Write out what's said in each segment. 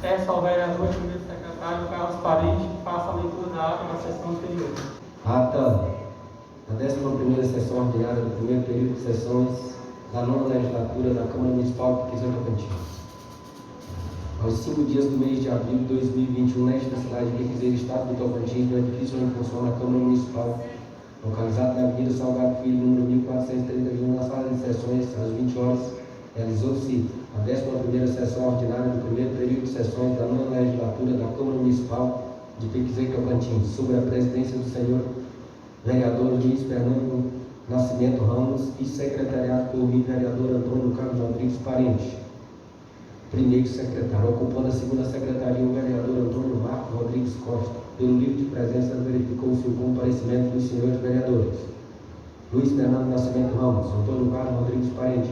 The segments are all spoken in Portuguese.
Peço ao vereador e primeiro secretário Carlos Parente que faça a leitura da ata da sessão anterior. Ata da 11ª sessão ordinária do primeiro período de sessões da nona legislatura da Câmara Municipal de Piquezão Tocantins. Aos 5 dias do mês de abril de 2021, nesta cidade de Piquezeiro, estado do Tocantins, no edifício onde funciona a Câmara Municipal, localizado na Avenida Salgado Filho, número 1431, na sala de sessões, às 20 horas, realizou-se a 11ª sessão ordinária do primeiro período de sessões da nona legislatura da Câmara Municipal de Piquezeiro Tocantins, sob a presidência do senhor vereador Luiz Fernando Nascimento Ramos e secretariado por mim, vereador Antônio Carlos Rodrigues Parente. Primeiro secretário, ocupando a segunda secretaria, o vereador Antônio Marcos Rodrigues Costa. Pelo livro de presença, verificou-se o comparecimento dos senhores vereadores Luiz Fernando Nascimento Ramos, Antônio Carlos Rodrigues Parente,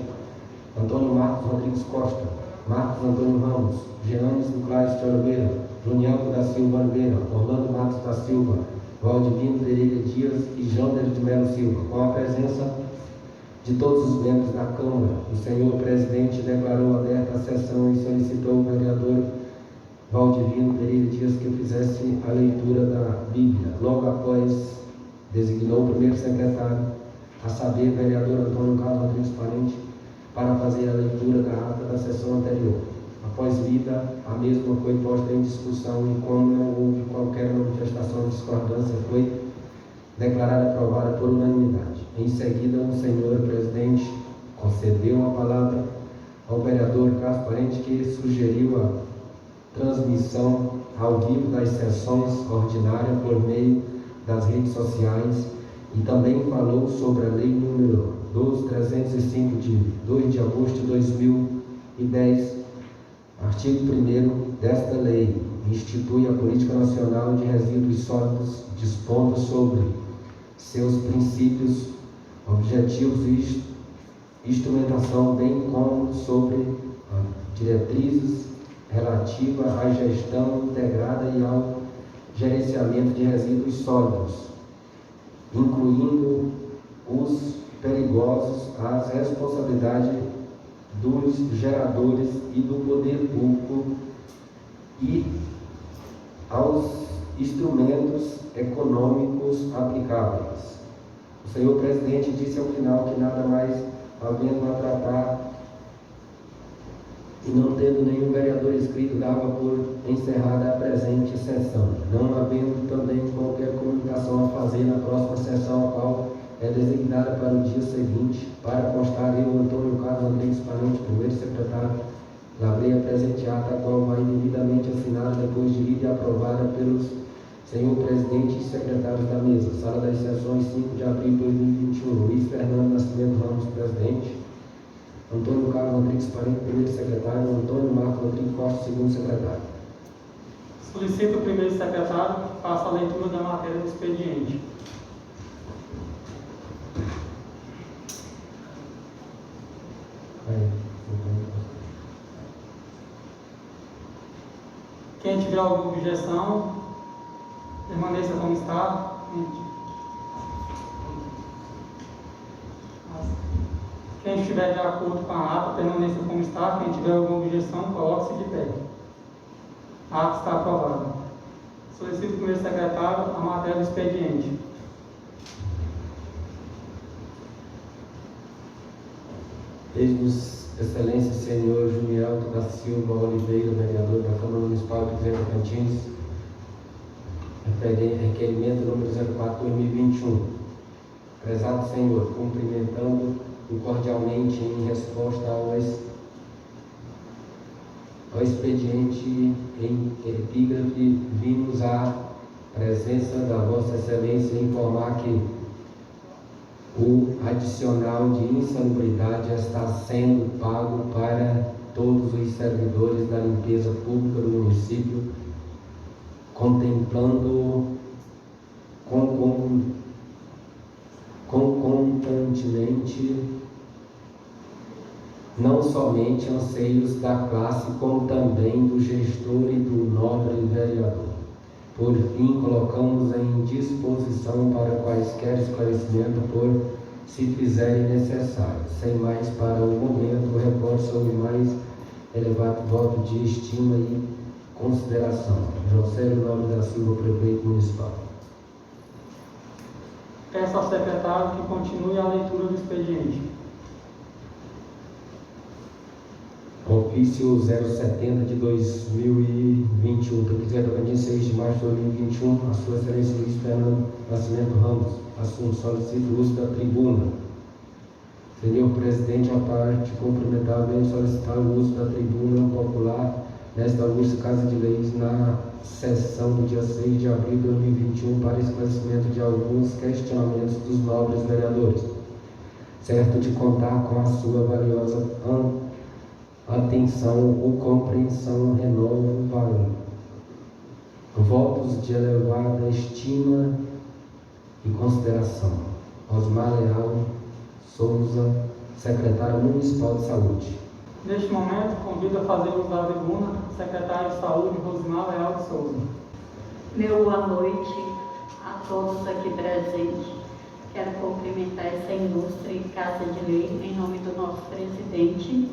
Antônio Marcos Rodrigues Costa, Marcos Antônio Ramos, Jeanes Nicolás de Oliveira, Junielto da Silva Oliveira, Orlando Matos da Silva, Valdivino Pereira Dias e Jander de Melo Silva. Com a presença de todos os membros da Câmara, o senhor presidente declarou aberta a sessão e solicitou ao vereador Valdivino Pereira Dias que fizesse a leitura da Bíblia. Logo após, designou o primeiro secretário, a saber, vereador Antônio Carlos Rodrigues Parente, para fazer a leitura da ata da sessão anterior. Após lida, a mesma foi posta em discussão e, como não houve qualquer manifestação de discordância, foi declarada aprovada por unanimidade. Em seguida, o senhor presidente concedeu a palavra ao vereador Carlos Parente, que sugeriu a transmissão ao vivo das sessões ordinárias por meio das redes sociais e também falou sobre a lei número 12.305 de 2 de agosto de 2010, artigo 1º desta lei, institui a Política Nacional de Resíduos Sólidos, dispondo sobre seus princípios, objetivos e instrumentação, bem como sobre diretrizes relativas à gestão integrada e ao gerenciamento de resíduos sólidos, incluindo os perigosos, as responsabilidades dos geradores e do poder público e aos instrumentos econômicos aplicáveis. O senhor presidente disse ao final que nada mais havendo a tratar e não tendo nenhum vereador inscrito, dava por encerrada a presente sessão, não havendo também qualquer comunicação a fazer na próxima sessão, a qual é designada para o dia seguinte. Para constar, eu, Antônio Carlos Rodrigues Parente, primeiro secretário, lavrei a presente ata, a qual vai devidamente assinada depois de lida e aprovada pelos senhor presidente e secretários da mesa. Sala das sessões, 5 de abril de 2021. Luiz Fernando Nascimento Ramos, presidente. Antônio Carlos Rodrigues Parente, primeiro secretário. Antônio Marcos Rodrigues Costa, segundo secretário. Solicito o primeiro secretário que faça a leitura da matéria do expediente. Quem tiver alguma objeção, permaneça como está. Quem estiver de acordo com a ata, permaneça como está. Quem tiver alguma objeção, coloque-se de pé. A ata está aprovada. Solicito o primeiro secretário a matéria do expediente. Eis-nos, Excelência Senhor Junielto da Silva Oliveira, vereador da Câmara Municipal de Piquezeiro Tocantins, requerimento número 04/2021. Prezado Senhor, cumprimentando-o cordialmente em resposta ao expediente em epígrafe, vimos à presença da Vossa Excelência informar que o adicional de insalubridade está sendo pago para todos os servidores da limpeza pública do município, contemplando concomitantemente não somente anseios da classe, como também do gestor e do nobre vereador. Por fim, colocamos em disposição para quaisquer esclarecimentos por se fizerem necessário. Sem mais, para o momento, reporte sobre o mais elevado voto de estima e consideração. Josélio Nobre da Silva, prefeito municipal. Peço ao secretário que continue a leitura do expediente. Ofício 070 de 2021, Presidente Tocantins, 6 de março de 2021, a sua excelência Luiz Fernando Nascimento Ramos, assunto, solicito o uso da tribuna. Senhor presidente, a parte cumprimentar bem solicitar o uso da tribuna popular nesta augusta Casa de Leis na sessão do dia 6 de abril de 2021 para esclarecimento de alguns questionamentos dos nobres vereadores, certo de contar com a sua valiosa atenção ou compreensão, renovo, valor. Votos de elevada estima e consideração. Osmar Leal Souza, secretário municipal de saúde. Neste momento, convido a fazer uso da tribuna o secretário de saúde, Rosimar Leal de Souza. Meu boa noite a todos aqui presentes. Quero cumprimentar essa ilustre Casa de Lei em nome do nosso presidente,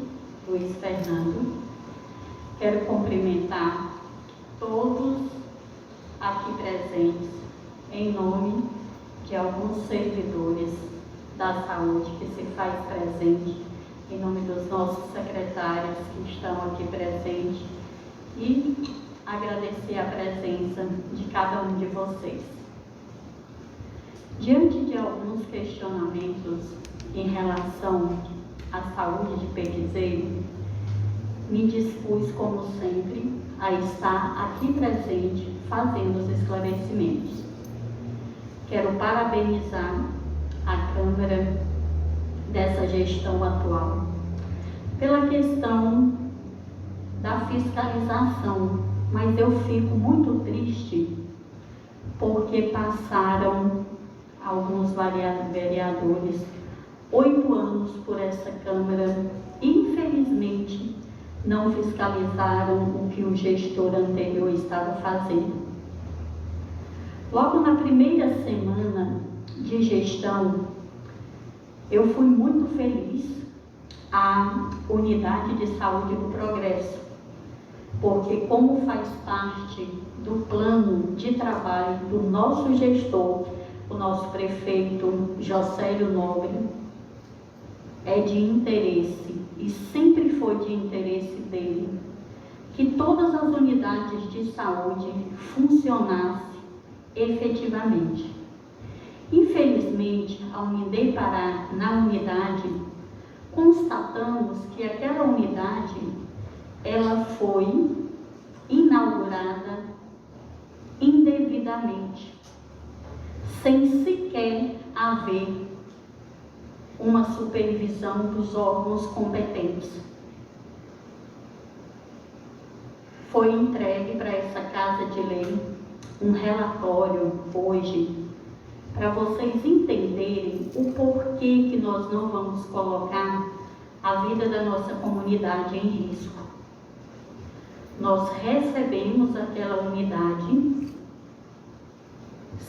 Luiz Fernando. Quero cumprimentar todos aqui presentes em nome de alguns servidores da saúde que se faz presente, em nome dos nossos secretários que estão aqui presentes e agradecer a presença de cada um de vocês. Diante de alguns questionamentos em relação à saúde de Pequizeiro, me dispus, como sempre, a estar aqui presente fazendo os esclarecimentos. Quero parabenizar a Câmara dessa gestão atual pela questão da fiscalização, mas eu fico muito triste porque passaram alguns vereadores 8 anos por essa Câmara e infelizmente não fiscalizaram o que o gestor anterior estava fazendo. Logo na primeira semana de gestão, eu fui muito feliz à Unidade de Saúde do Progresso, porque como faz parte do plano de trabalho do nosso gestor, o nosso prefeito Josélio Nobre, é de interesse e sempre foi de interesse dele que todas as unidades de saúde funcionassem efetivamente. Infelizmente, ao me deparar na unidade, constatamos que aquela unidade ela foi inaugurada indevidamente, sem sequer haver uma supervisão dos órgãos competentes. Foi entregue para essa Casa de Lei um relatório hoje, para vocês entenderem o porquê que nós não vamos colocar a vida da nossa comunidade em risco. Nós recebemos aquela unidade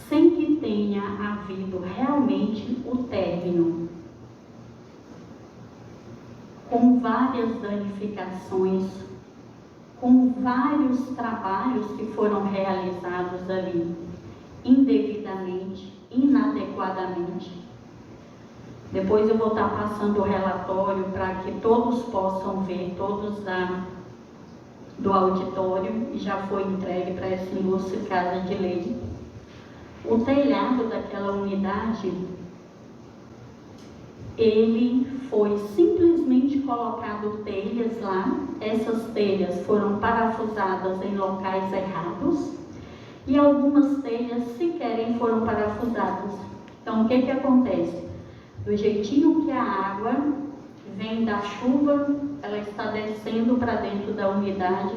sem que tenha havido realmente o término, com várias danificações, com vários trabalhos que foram realizados ali, indevidamente, inadequadamente. Depois eu vou estar passando o relatório para que todos possam ver, todos do auditório, e já foi entregue para essa ilustre Casa de Lei. O telhado daquela unidade, ele foi simplesmente colocado telhas lá, essas telhas foram parafusadas em locais errados e algumas telhas sequer foram parafusadas. Então, o que acontece? Do jeitinho que a água vem da chuva, ela está descendo para dentro da unidade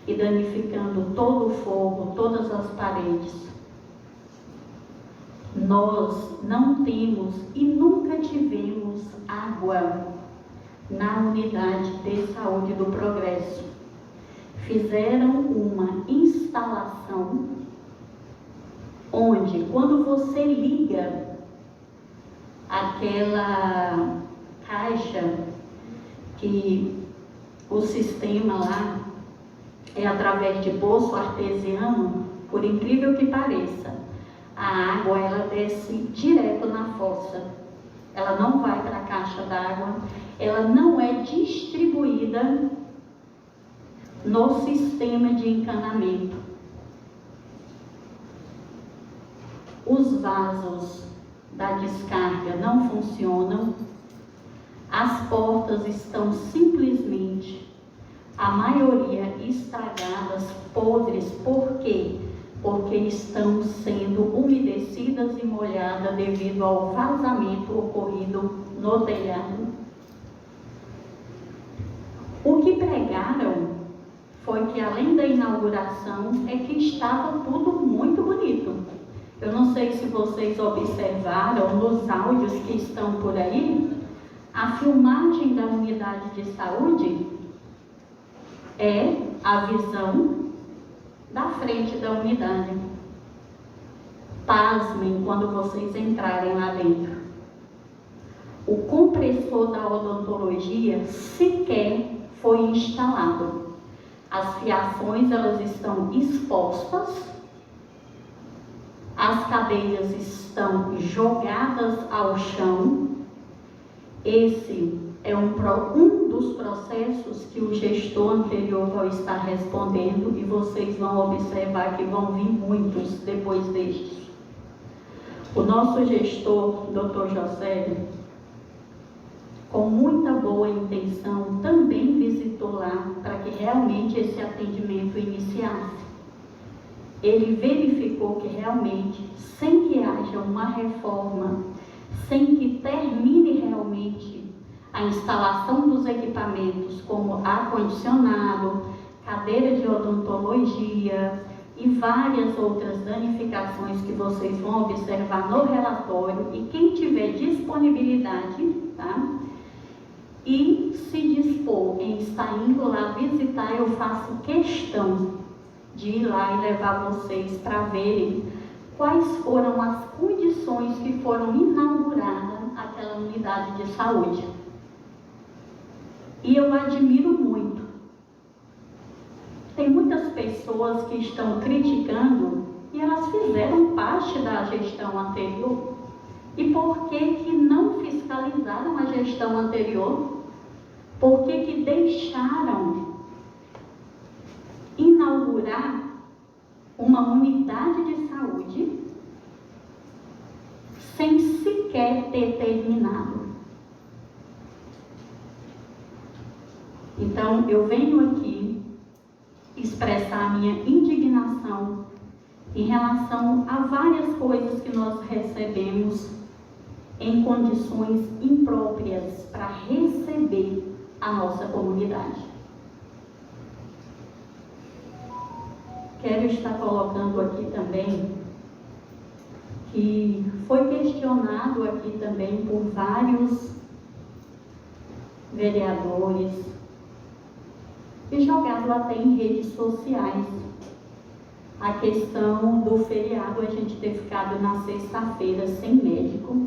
e danificando todo o forro, todas as paredes. Nós não temos e nunca tivemos água na unidade de saúde do Progresso. Fizeram uma instalação onde, quando você liga aquela caixa que o sistema lá é através de poço artesiano, por incrível que pareça, a água ela desce direto na fossa, ela não vai para a caixa d'água, ela não é distribuída no sistema de encanamento. Os vasos da descarga não funcionam, as portas estão simplesmente, a maioria estragadas, podres. Por quê? Porque estão sendo umedecidas e molhadas devido ao vazamento ocorrido no telhado. O que pregaram foi que, além da inauguração, é que estava tudo muito bonito. Eu não sei se vocês observaram nos áudios que estão por aí, a filmagem da unidade de saúde é a visão da frente da unidade. Pasmem quando vocês entrarem lá dentro. O compressor da odontologia sequer foi instalado. As fiações elas estão expostas, as cadeiras estão jogadas ao chão. Esse é um dos processos que o gestor anterior vai estar respondendo, e vocês vão observar que vão vir muitos depois destes. O nosso gestor, Dr. José, com muita boa intenção, também visitou lá para que realmente esse atendimento iniciasse. Ele verificou que realmente, sem que haja uma reforma, sem que termine realmente a instalação dos equipamentos como ar-condicionado, cadeira de odontologia e várias outras danificações que vocês vão observar no relatório, e quem tiver disponibilidade, tá? E se dispor em estar indo lá visitar, eu faço questão de ir lá e levar vocês para verem quais foram as condições que foram inauguradas aquela unidade de saúde. E eu admiro muito. Tem muitas pessoas que estão criticando e elas fizeram parte da gestão anterior. E por que não fiscalizaram a gestão anterior? Por que deixaram inaugurar uma unidade de saúde sem sequer ter terminado? Então, eu venho aqui expressar a minha indignação em relação a várias coisas que nós recebemos em condições impróprias para receber a nossa comunidade. Quero estar colocando aqui também que foi questionado aqui também por vários vereadores e jogado até em redes sociais a questão do feriado, a gente ter ficado na sexta-feira sem médico,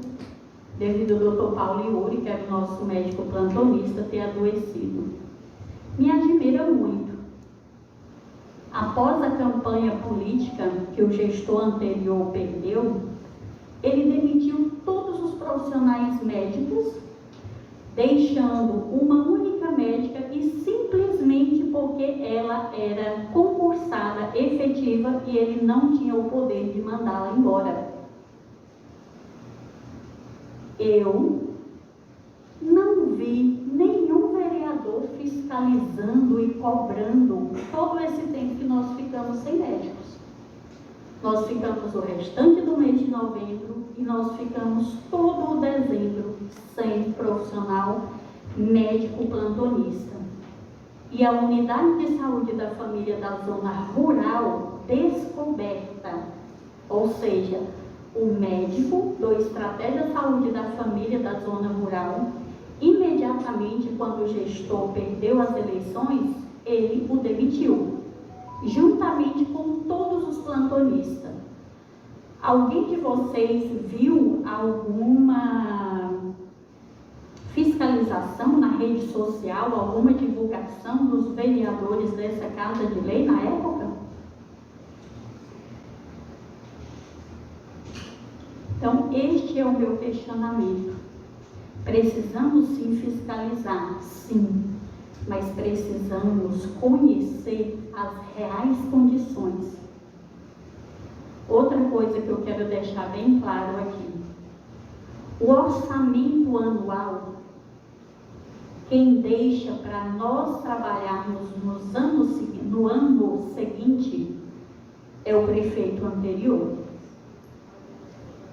devido ao Dr. Paulo Iuri, que era o nosso médico plantonista, ter adoecido. Me admira muito. Após a campanha política que o gestor anterior perdeu, ele demitiu todos os profissionais médicos, deixando uma única médica, e simplesmente porque ela era concursada efetiva e ele não tinha o poder de mandá-la embora. Eu não vi nenhum vereador fiscalizando e cobrando todo esse tempo que nós ficamos sem médicos. Nós ficamos o restante do mês de novembro e nós ficamos todo o dezembro sem profissional médico plantonista. E a unidade de saúde da família da zona rural descoberta, ou seja, o médico do Estratégia Saúde da Família da zona rural, imediatamente quando o gestor perdeu as eleições, ele o demitiu, juntamente com todos os plantonistas. Alguém de vocês viu alguma fiscalização na rede social, alguma divulgação dos vereadores dessa Casa de Lei na época? Então, este é o meu questionamento. Precisamos sim fiscalizar, sim, mas precisamos conhecer as reais condições. Outra coisa que eu quero deixar bem claro aqui: o orçamento anual, quem deixa para nós trabalharmos no ano seguinte é o prefeito anterior.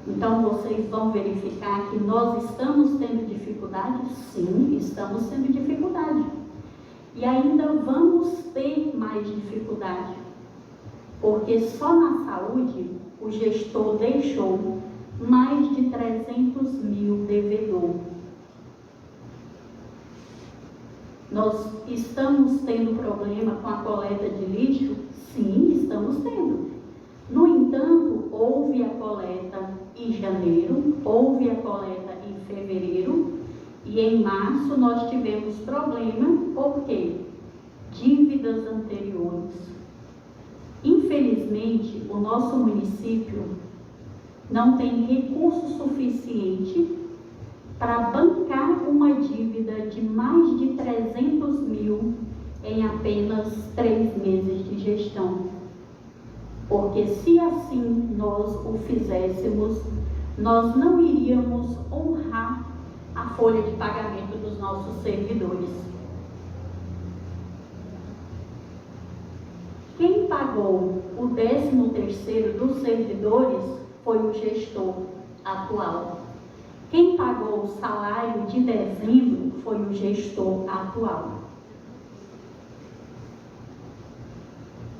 Então, vocês vão verificar que nós estamos tendo dificuldade? Sim, estamos tendo dificuldade. E ainda vamos ter mais dificuldade, porque só na saúde o gestor deixou mais de 300 mil devedor. Nós estamos tendo problema com a coleta de lixo? Sim, estamos tendo. No entanto, houve a coleta em janeiro, houve a coleta em fevereiro, e em março nós tivemos problema, por quê? Dívidas anteriores. Infelizmente, o nosso município não tem recurso suficiente para bancar uma dívida de mais de 300 mil em apenas 3 meses de gestão. Porque se assim nós o fizéssemos, nós não iríamos honrar a folha de pagamento dos nossos servidores. Quem pagou o 13º dos servidores foi o gestor atual. Quem pagou o salário de dezembro foi o gestor atual.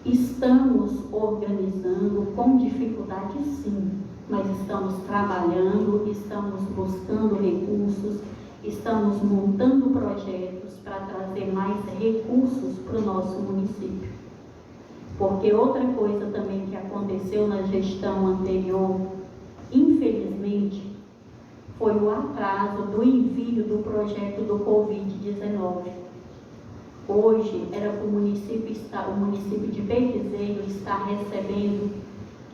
Estamos organizando com dificuldade, sim, mas estamos trabalhando, estamos buscando recursos, estamos montando projetos para trazer mais recursos para o nosso município. Porque outra coisa também que aconteceu na gestão anterior, infelizmente, foi o atraso do envio do projeto do Covid-19. Hoje, o município de Pequizeiro está recebendo,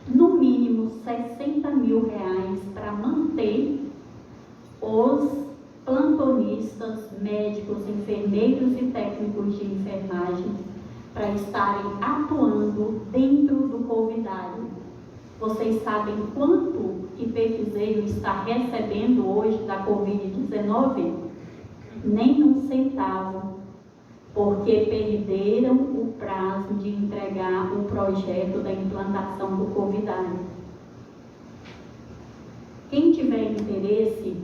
no mínimo, 60 mil reais para manter os plantonistas, médicos, enfermeiros e técnicos de enfermagem para estarem atuando dentro do covidário. Vocês sabem quanto que Pequizeiro está recebendo hoje da Covid-19? Nem um centavo. Porque perderam o prazo de entregar o projeto da implantação do covidário. Quem tiver interesse,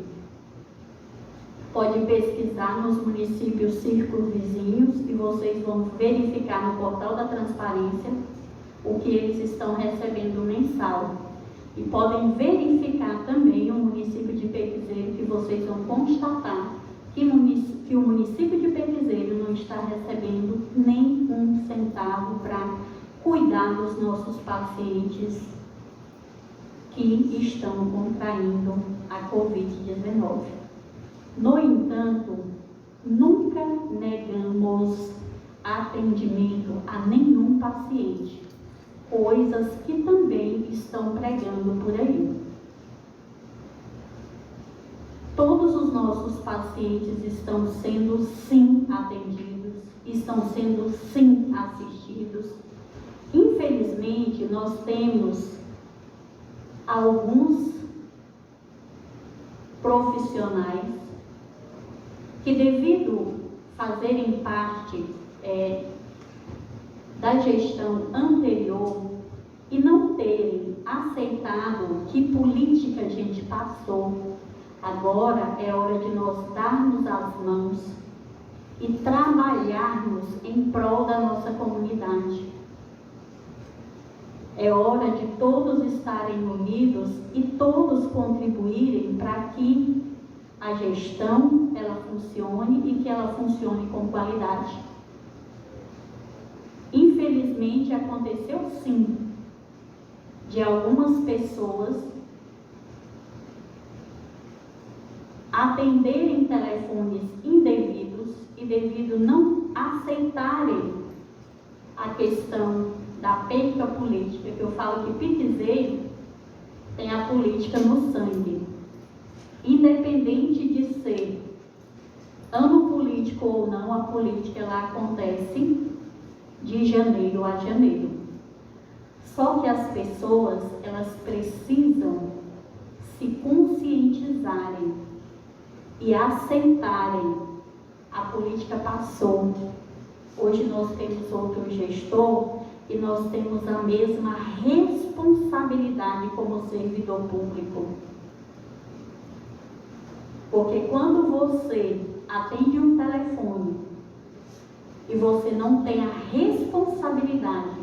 pode pesquisar nos municípios circunvizinhos e vocês vão verificar no portal da transparência o que eles estão recebendo mensal. E podem verificar também o município de Pequizeiro, que vocês vão constatar que o município de Pequizeiro não está recebendo nem um centavo para cuidar dos nossos pacientes que estão contraindo a Covid-19. No entanto, nunca negamos atendimento a nenhum paciente, coisas que também estão pregando por aí. Todos os nossos pacientes estão sendo sim atendidos, estão sendo sim assistidos. Infelizmente, nós temos alguns profissionais que, devido fazerem parte da gestão anterior e não terem aceitado que política a gente passou, agora é hora de nós darmos as mãos e trabalharmos em prol da nossa comunidade. É hora de todos estarem unidos e todos contribuírem para que a gestão ela funcione e que ela funcione com qualidade. Infelizmente, aconteceu sim de algumas pessoas atenderem telefones indevidos e devido não aceitarem a questão da perca política, que eu falo que piquezeiro tem a política no sangue. Independente de ser ano político ou não, a política ela acontece de janeiro a janeiro. Só que as pessoas, elas precisam se conscientizarem e aceitarem. A política passou. Hoje nós temos outro gestor e nós temos a mesma responsabilidade como servidor público. Porque quando você atende um telefone e você não tem a responsabilidade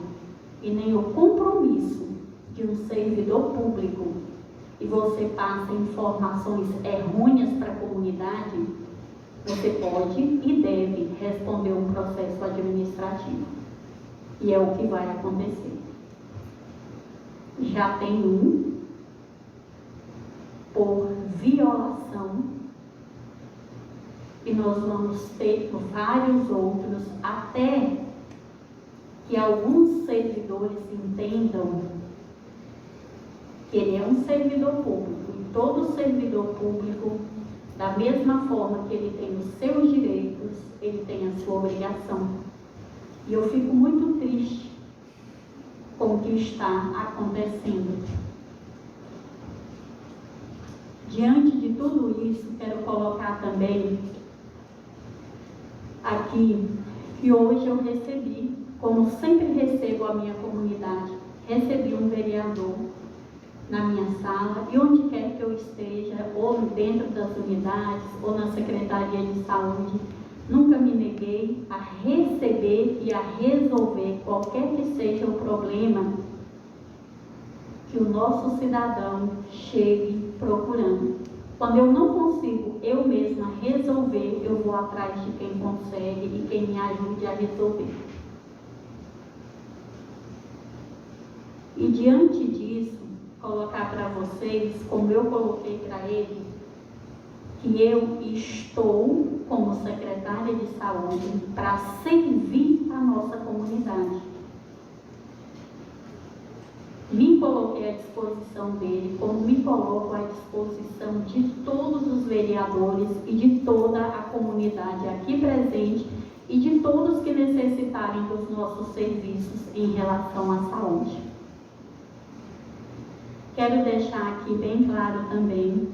e nem o compromisso de um servidor público e você passa informações errôneas para a comunidade, você pode e deve responder um processo administrativo. E é o que vai acontecer. Já tem um por violação e nós vamos ter vários outros até que alguns servidores entendam que ele é um servidor público e todo servidor público, da mesma forma que ele tem os seus direitos, ele tem a sua obrigação. E eu fico muito triste com o que está acontecendo. Diante de tudo isso, quero colocar também aqui que hoje eu recebi, como sempre recebo a minha comunidade, recebi um vereador na minha sala e onde quer que eu esteja, ou dentro das unidades, ou na Secretaria de Saúde, nunca me neguei a receber e a resolver qualquer que seja o problema que o nosso cidadão chegue procurando. Quando eu não consigo eu mesma resolver, eu vou atrás de quem consegue e quem me ajude a resolver. E diante disso, colocar para vocês, como eu coloquei para ele, que eu estou como secretária de saúde para servir a nossa comunidade. Me coloquei à disposição dele, como me coloco à disposição de todos os vereadores e de toda a comunidade aqui presente e de todos que necessitarem dos nossos serviços em relação à saúde. Quero deixar aqui bem claro também,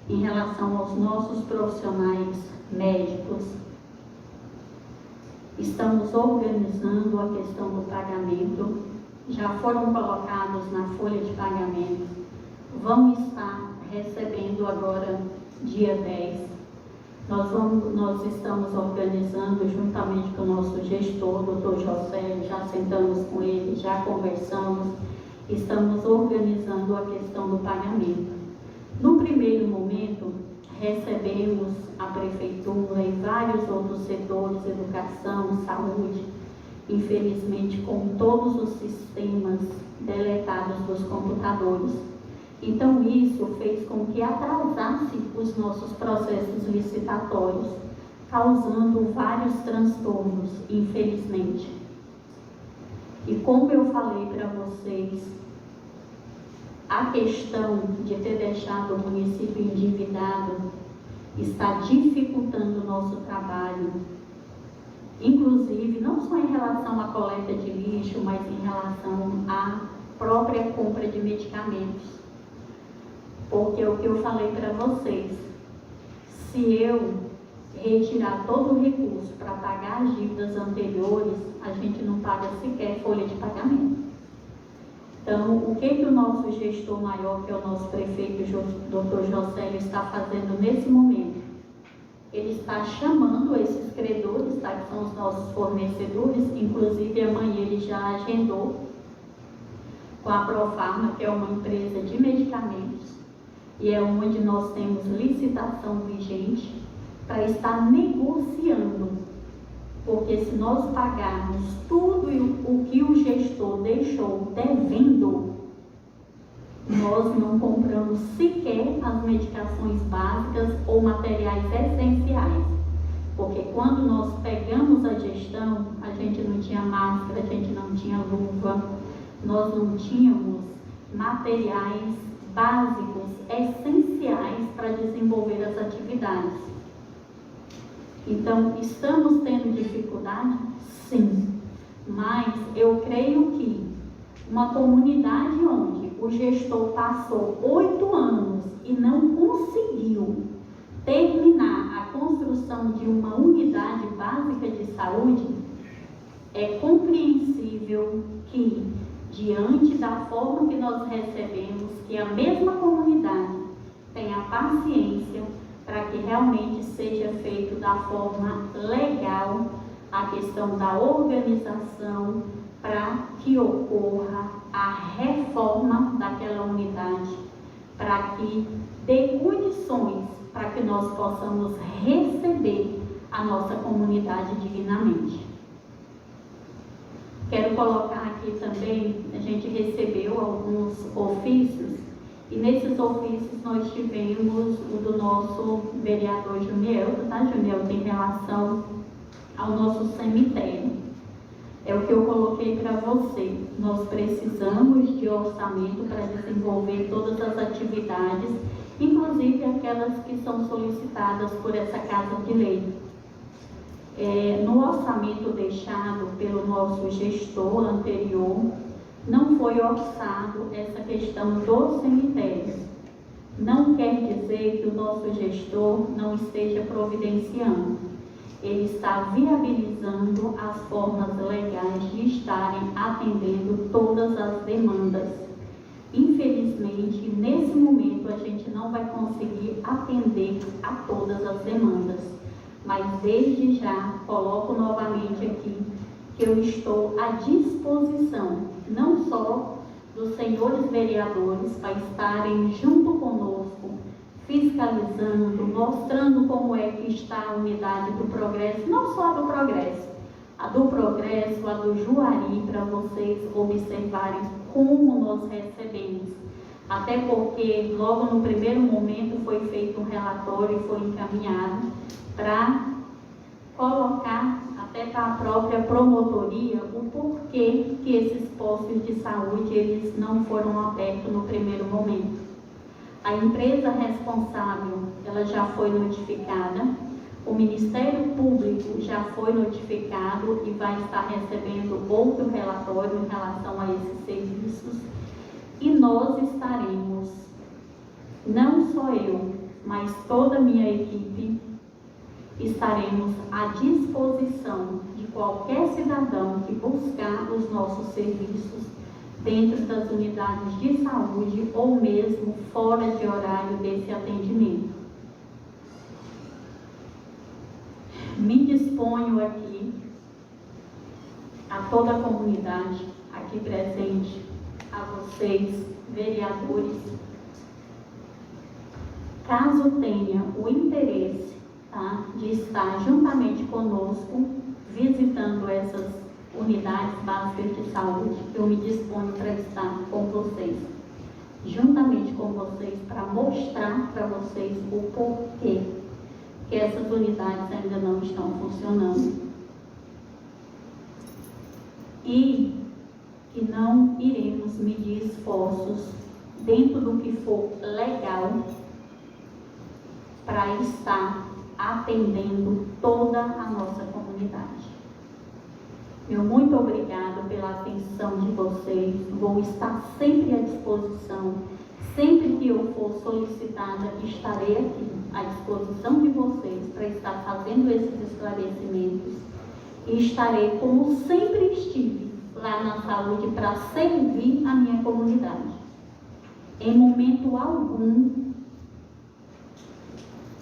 em relação aos nossos profissionais médicos, estamos organizando a questão do pagamento, já foram colocados na folha de pagamento, vão estar recebendo agora dia 10. Nós estamos organizando juntamente com o nosso gestor, Dr. José, já sentamos com ele, já conversamos, estamos organizando a questão do pagamento. No primeiro momento, recebemos a prefeitura e vários outros setores, educação, saúde, infelizmente com todos os sistemas deletados dos computadores. Então isso fez com que atrasasse os nossos processos licitatórios, causando vários transtornos, infelizmente. E como eu falei para vocês, a questão de ter deixado o município endividado está dificultando o nosso trabalho, inclusive não só em relação à coleta de lixo, mas em relação à própria compra de medicamentos. Porque o que eu falei para vocês, se eu retirar todo o recurso para pagar as dívidas anteriores, a gente não paga sequer folha de pagamento. Então, o que o nosso gestor maior, que é o nosso prefeito, Dr. José, está fazendo nesse momento? Ele está chamando esses credores, tá, que são os nossos fornecedores, inclusive amanhã ele já agendou com a Profarma, que é uma empresa de medicamentos, e é onde nós temos licitação vigente para estar negociando. Porque se nós pagarmos tudo o que o gestor deixou devendo, Nós não compramos sequer as medicações básicas ou materiais essenciais, porque quando nós pegamos a gestão, a gente não tinha máscara, a gente não tinha luva, nós não tínhamos materiais básicos essenciais para desenvolver as atividades. Então, estamos tendo dificuldade? Sim, mas eu creio que uma comunidade onde o gestor passou 8 anos e não conseguiu terminar a construção de uma unidade básica de saúde, é compreensível que, diante da forma que nós recebemos, que a mesma comunidade tenha paciência para que realmente seja feito da forma legal a questão da organização, para que ocorra a reforma daquela unidade, para que dê condições para que nós possamos receber a nossa comunidade dignamente. Quero colocar aqui também, a gente recebeu alguns ofícios, e nesses ofícios nós tivemos o do nosso vereador Junieldo, tá? Junieldo, em relação ao nosso cemitério. É o que eu coloquei para você. Nós precisamos de orçamento para desenvolver todas as atividades, inclusive aquelas que são solicitadas por essa Casa de Lei. No orçamento deixado pelo nosso gestor anterior, não foi orçado essa questão do cemitério. Não quer dizer que o nosso gestor não esteja providenciando. Ele está viabilizando as formas legais de estarem atendendo todas as demandas. Infelizmente, nesse momento, a gente não vai conseguir atender a todas as demandas. Mas desde já, coloco novamente aqui que eu estou à disposição, não só dos senhores vereadores, para estarem junto conosco, fiscalizando, mostrando como é que está a unidade do Progresso, não só a do Progresso, a do Progresso, a do Juari, para vocês observarem como nós recebemos. Até porque logo no primeiro momento foi feito um relatório e foi encaminhado para colocar até para a própria promotoria o porquê que esses postos de saúde eles não foram abertos no primeiro momento. A empresa responsável, ela já foi notificada, o Ministério Público já foi notificado e vai estar recebendo outro relatório em relação a esses serviços. E nós estaremos, não só eu, mas toda a minha equipe, estaremos à disposição de qualquer cidadão que buscar os nossos serviços dentro das unidades de saúde ou mesmo fora de horário desse atendimento. Me disponho aqui a toda a comunidade aqui presente, a vocês, vereadores, caso tenha o interesse, tá, de estar juntamente conosco, visitando essas unidades básicas de saúde, eu me disponho para estar com vocês, juntamente com vocês, para mostrar para vocês o porquê que essas unidades ainda não estão funcionando. E que não iremos medir esforços dentro do que for legal para estar atendendo toda a nossa comunidade. Meu muito obrigado pela atenção de vocês. Vou estar sempre à disposição. Sempre que eu for solicitada, estarei aqui à disposição de vocês para estar fazendo esses esclarecimentos. E estarei, como sempre estive, lá na saúde para servir a minha comunidade. Em momento algum,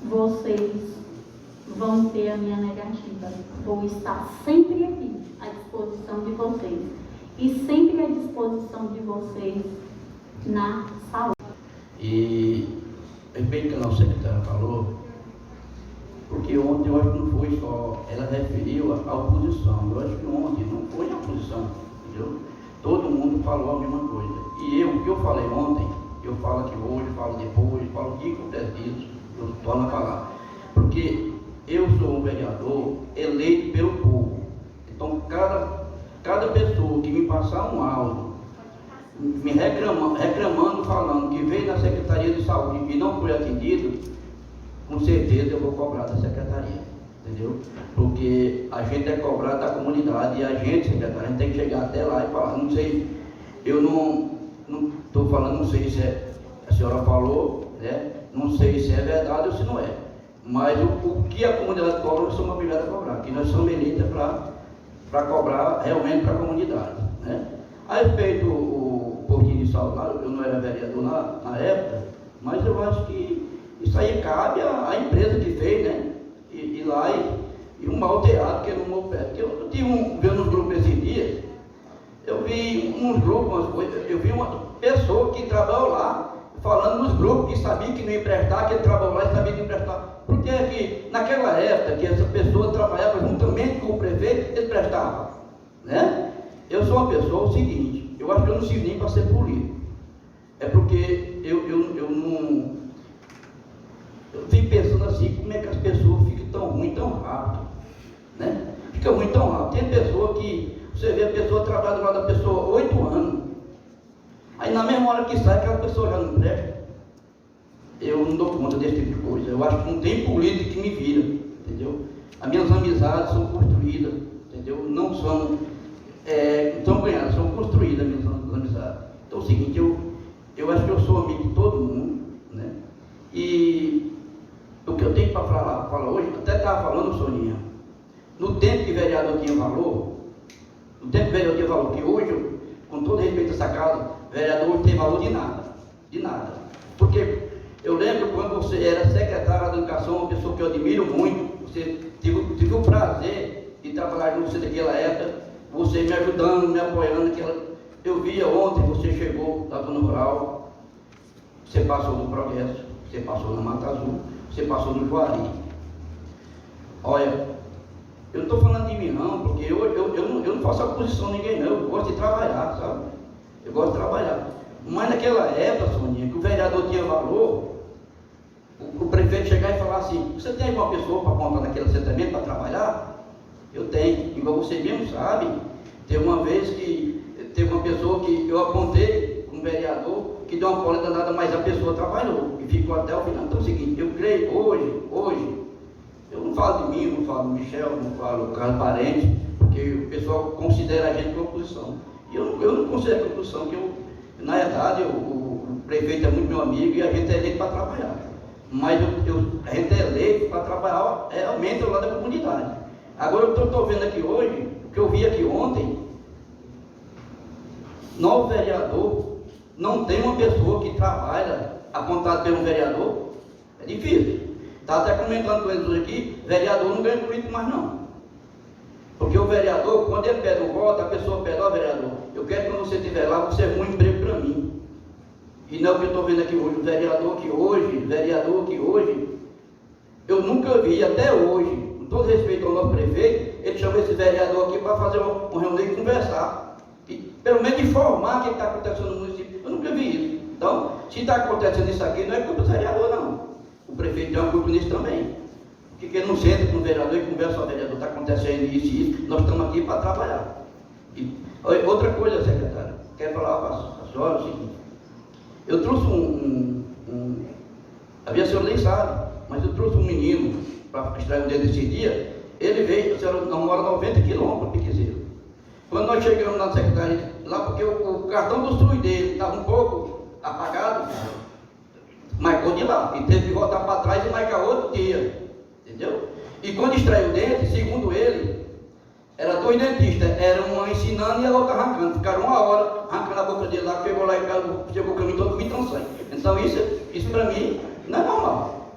vocês vão ter a minha negativa. Vou estar sempre aqui à disposição de vocês e sempre à disposição de vocês na saúde. E respeito que a nossa secretária falou, porque ontem eu acho que não foi só, ela referiu à oposição. Eu acho que ontem não foi a oposição, entendeu? Todo mundo falou a mesma coisa. E o que eu falei ontem, eu falo aqui hoje, falo depois, falo o dia que eu preciso, eu torno a falar. Porque eu sou um vereador eleito pelo povo. Então, cada pessoa que me passar um áudio, me reclamando, falando que veio na Secretaria de Saúde e não foi atendido, com certeza eu vou cobrar da Secretaria, entendeu? Porque a gente é cobrado da comunidade e a gente, secretário, a gente tem que chegar até lá e falar, não sei, eu não estou falando, não sei se a senhora falou, né? Não sei se é verdade ou se não é, mas o que a comunidade cobra, nós somos obrigados a cobrar, que nós somos eleitos para cobrar realmente para a comunidade, né? A respeito do Portinho de Saudade, eu não era vereador na época, mas eu acho que isso aí cabe à empresa que fez, né? Ir lá e um mal teatro que é no meu pé. Porque eu tive vendo uns grupos esses dias, eu vi uns grupos, umas coisas, eu vi uma pessoa que trabalhou lá, falando nos grupos que sabia que não ia emprestar, que ele trabalhou lá e sabia que não ia emprestar. Porque é que naquela época que essa pessoa trabalhava juntamente com o prefeito, ele prestava, né? Eu sou uma pessoa, o seguinte, eu acho que eu não sirvo nem para ser político. É porque eu não... Eu fico pensando assim, como é que as pessoas ficam tão ruins tão rápido, né? Fica ruim tão rápido. Tem pessoa que, você vê a pessoa trabalha do lado da pessoa 8 anos, aí na mesma hora que sai, aquela pessoa já não presta. Eu não dou conta desse tipo de coisa. Eu acho que não tem político que me vira, entendeu? As minhas amizades são construídas, entendeu? Não são ganhadas, são construídas as minhas amizades. Então é o seguinte, eu acho que eu sou amigo de todo mundo, né? E o que eu tenho para falar hoje, até estava falando, Soninha, no tempo que vereador tinha valor, que hoje, com todo respeito a essa casa, vereador não tem valor de nada. Porque eu lembro quando você era secretário da Educação, uma pessoa que eu admiro muito, você tive o prazer de trabalhar com você naquela época, você me ajudando, me apoiando, eu via ontem, você chegou da Zona Rural, você passou no Progresso, você passou na Mata Azul, você passou no Juari. Olha, eu não estou falando de mim não, porque eu não faço oposição a ninguém não, eu gosto de trabalhar, sabe? Eu gosto de trabalhar. Mas naquela época, Soninha, que o vereador tinha valor, o prefeito chegar e falar assim, você tem alguma pessoa para apontar naquele assentamento para trabalhar? Eu tenho, igual você mesmo sabe, teve uma vez que teve uma pessoa que eu apontei, um vereador, que deu uma cola danada, mas a pessoa trabalhou e ficou até o final. Então é o seguinte, eu creio hoje, eu não falo de mim, não falo do Michel, não falo do Carlos Parente, porque o pessoal considera a gente como oposição. E eu não considero oposição, porque na verdade o prefeito é muito meu amigo e a gente é eleito para trabalhar. Mas a gente é eleito para trabalhar realmente ao lado da comunidade. Agora eu estou vendo aqui hoje, o que eu vi aqui ontem, novo vereador, não tem uma pessoa que trabalha apontado pelo vereador, é difícil. Estava até comentando com eles hoje aqui, vereador não ganha político mais não. Porque o vereador, quando ele pede o voto, a pessoa pede, ó vereador, eu quero que quando você estiver lá, você arrume um emprego para mim. E não é o que eu estou vendo aqui hoje, o vereador que hoje, eu nunca vi até hoje, com todo respeito ao nosso prefeito, ele chama esse vereador aqui para fazer uma reunião e conversar. E, pelo menos informar o que está acontecendo no município. Eu nunca vi isso. Então, se está acontecendo isso aqui, não é culpa do vereador, não. O prefeito tem uma culpa nisso também. Porque ele não senta com o vereador e conversa, ó vereador, está acontecendo isso e isso, nós estamos aqui para trabalhar. E, outra coisa, secretário, quero falar para a senhora o seguinte. Eu trouxe a senhora nem sabe, mas eu trouxe um menino para extrair o dedo esse dia. Ele veio, a senhora não mora 90 quilômetros para Piquezeiro. Quando nós chegamos na secretaria, lá porque o cartão do SUS dele estava um pouco apagado, marcou de lá, e teve que voltar para trás e marcar outro dia, entendeu? E quando extraiu o dente, segundo ele, era dois dentistas, era uma ensinando e a outra arrancando, ficaram 1 hora arrancando a boca dele lá, pegou lá e chegou o caminho todo vomitando sangue. Então isso para mim não é normal,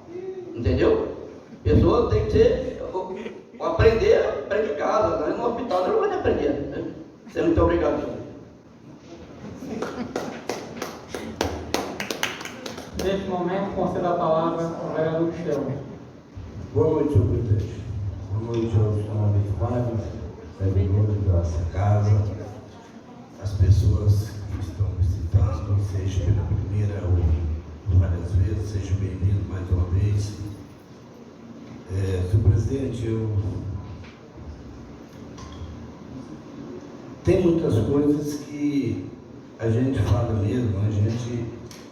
entendeu? A pessoa tem que ser, aprende em casa, né? No hospital não vai aprender, né? Muito obrigado, senhor. Neste momento, concedo a palavra ao vereador Michel. Boa noite, senhor presidente. Boa noite aos amigos servidores da nossa casa, as pessoas que estão visitando, seja pela primeira ou várias vezes, seja bem-vindo mais uma vez. Senhor presidente, tem muitas coisas que a gente fala mesmo,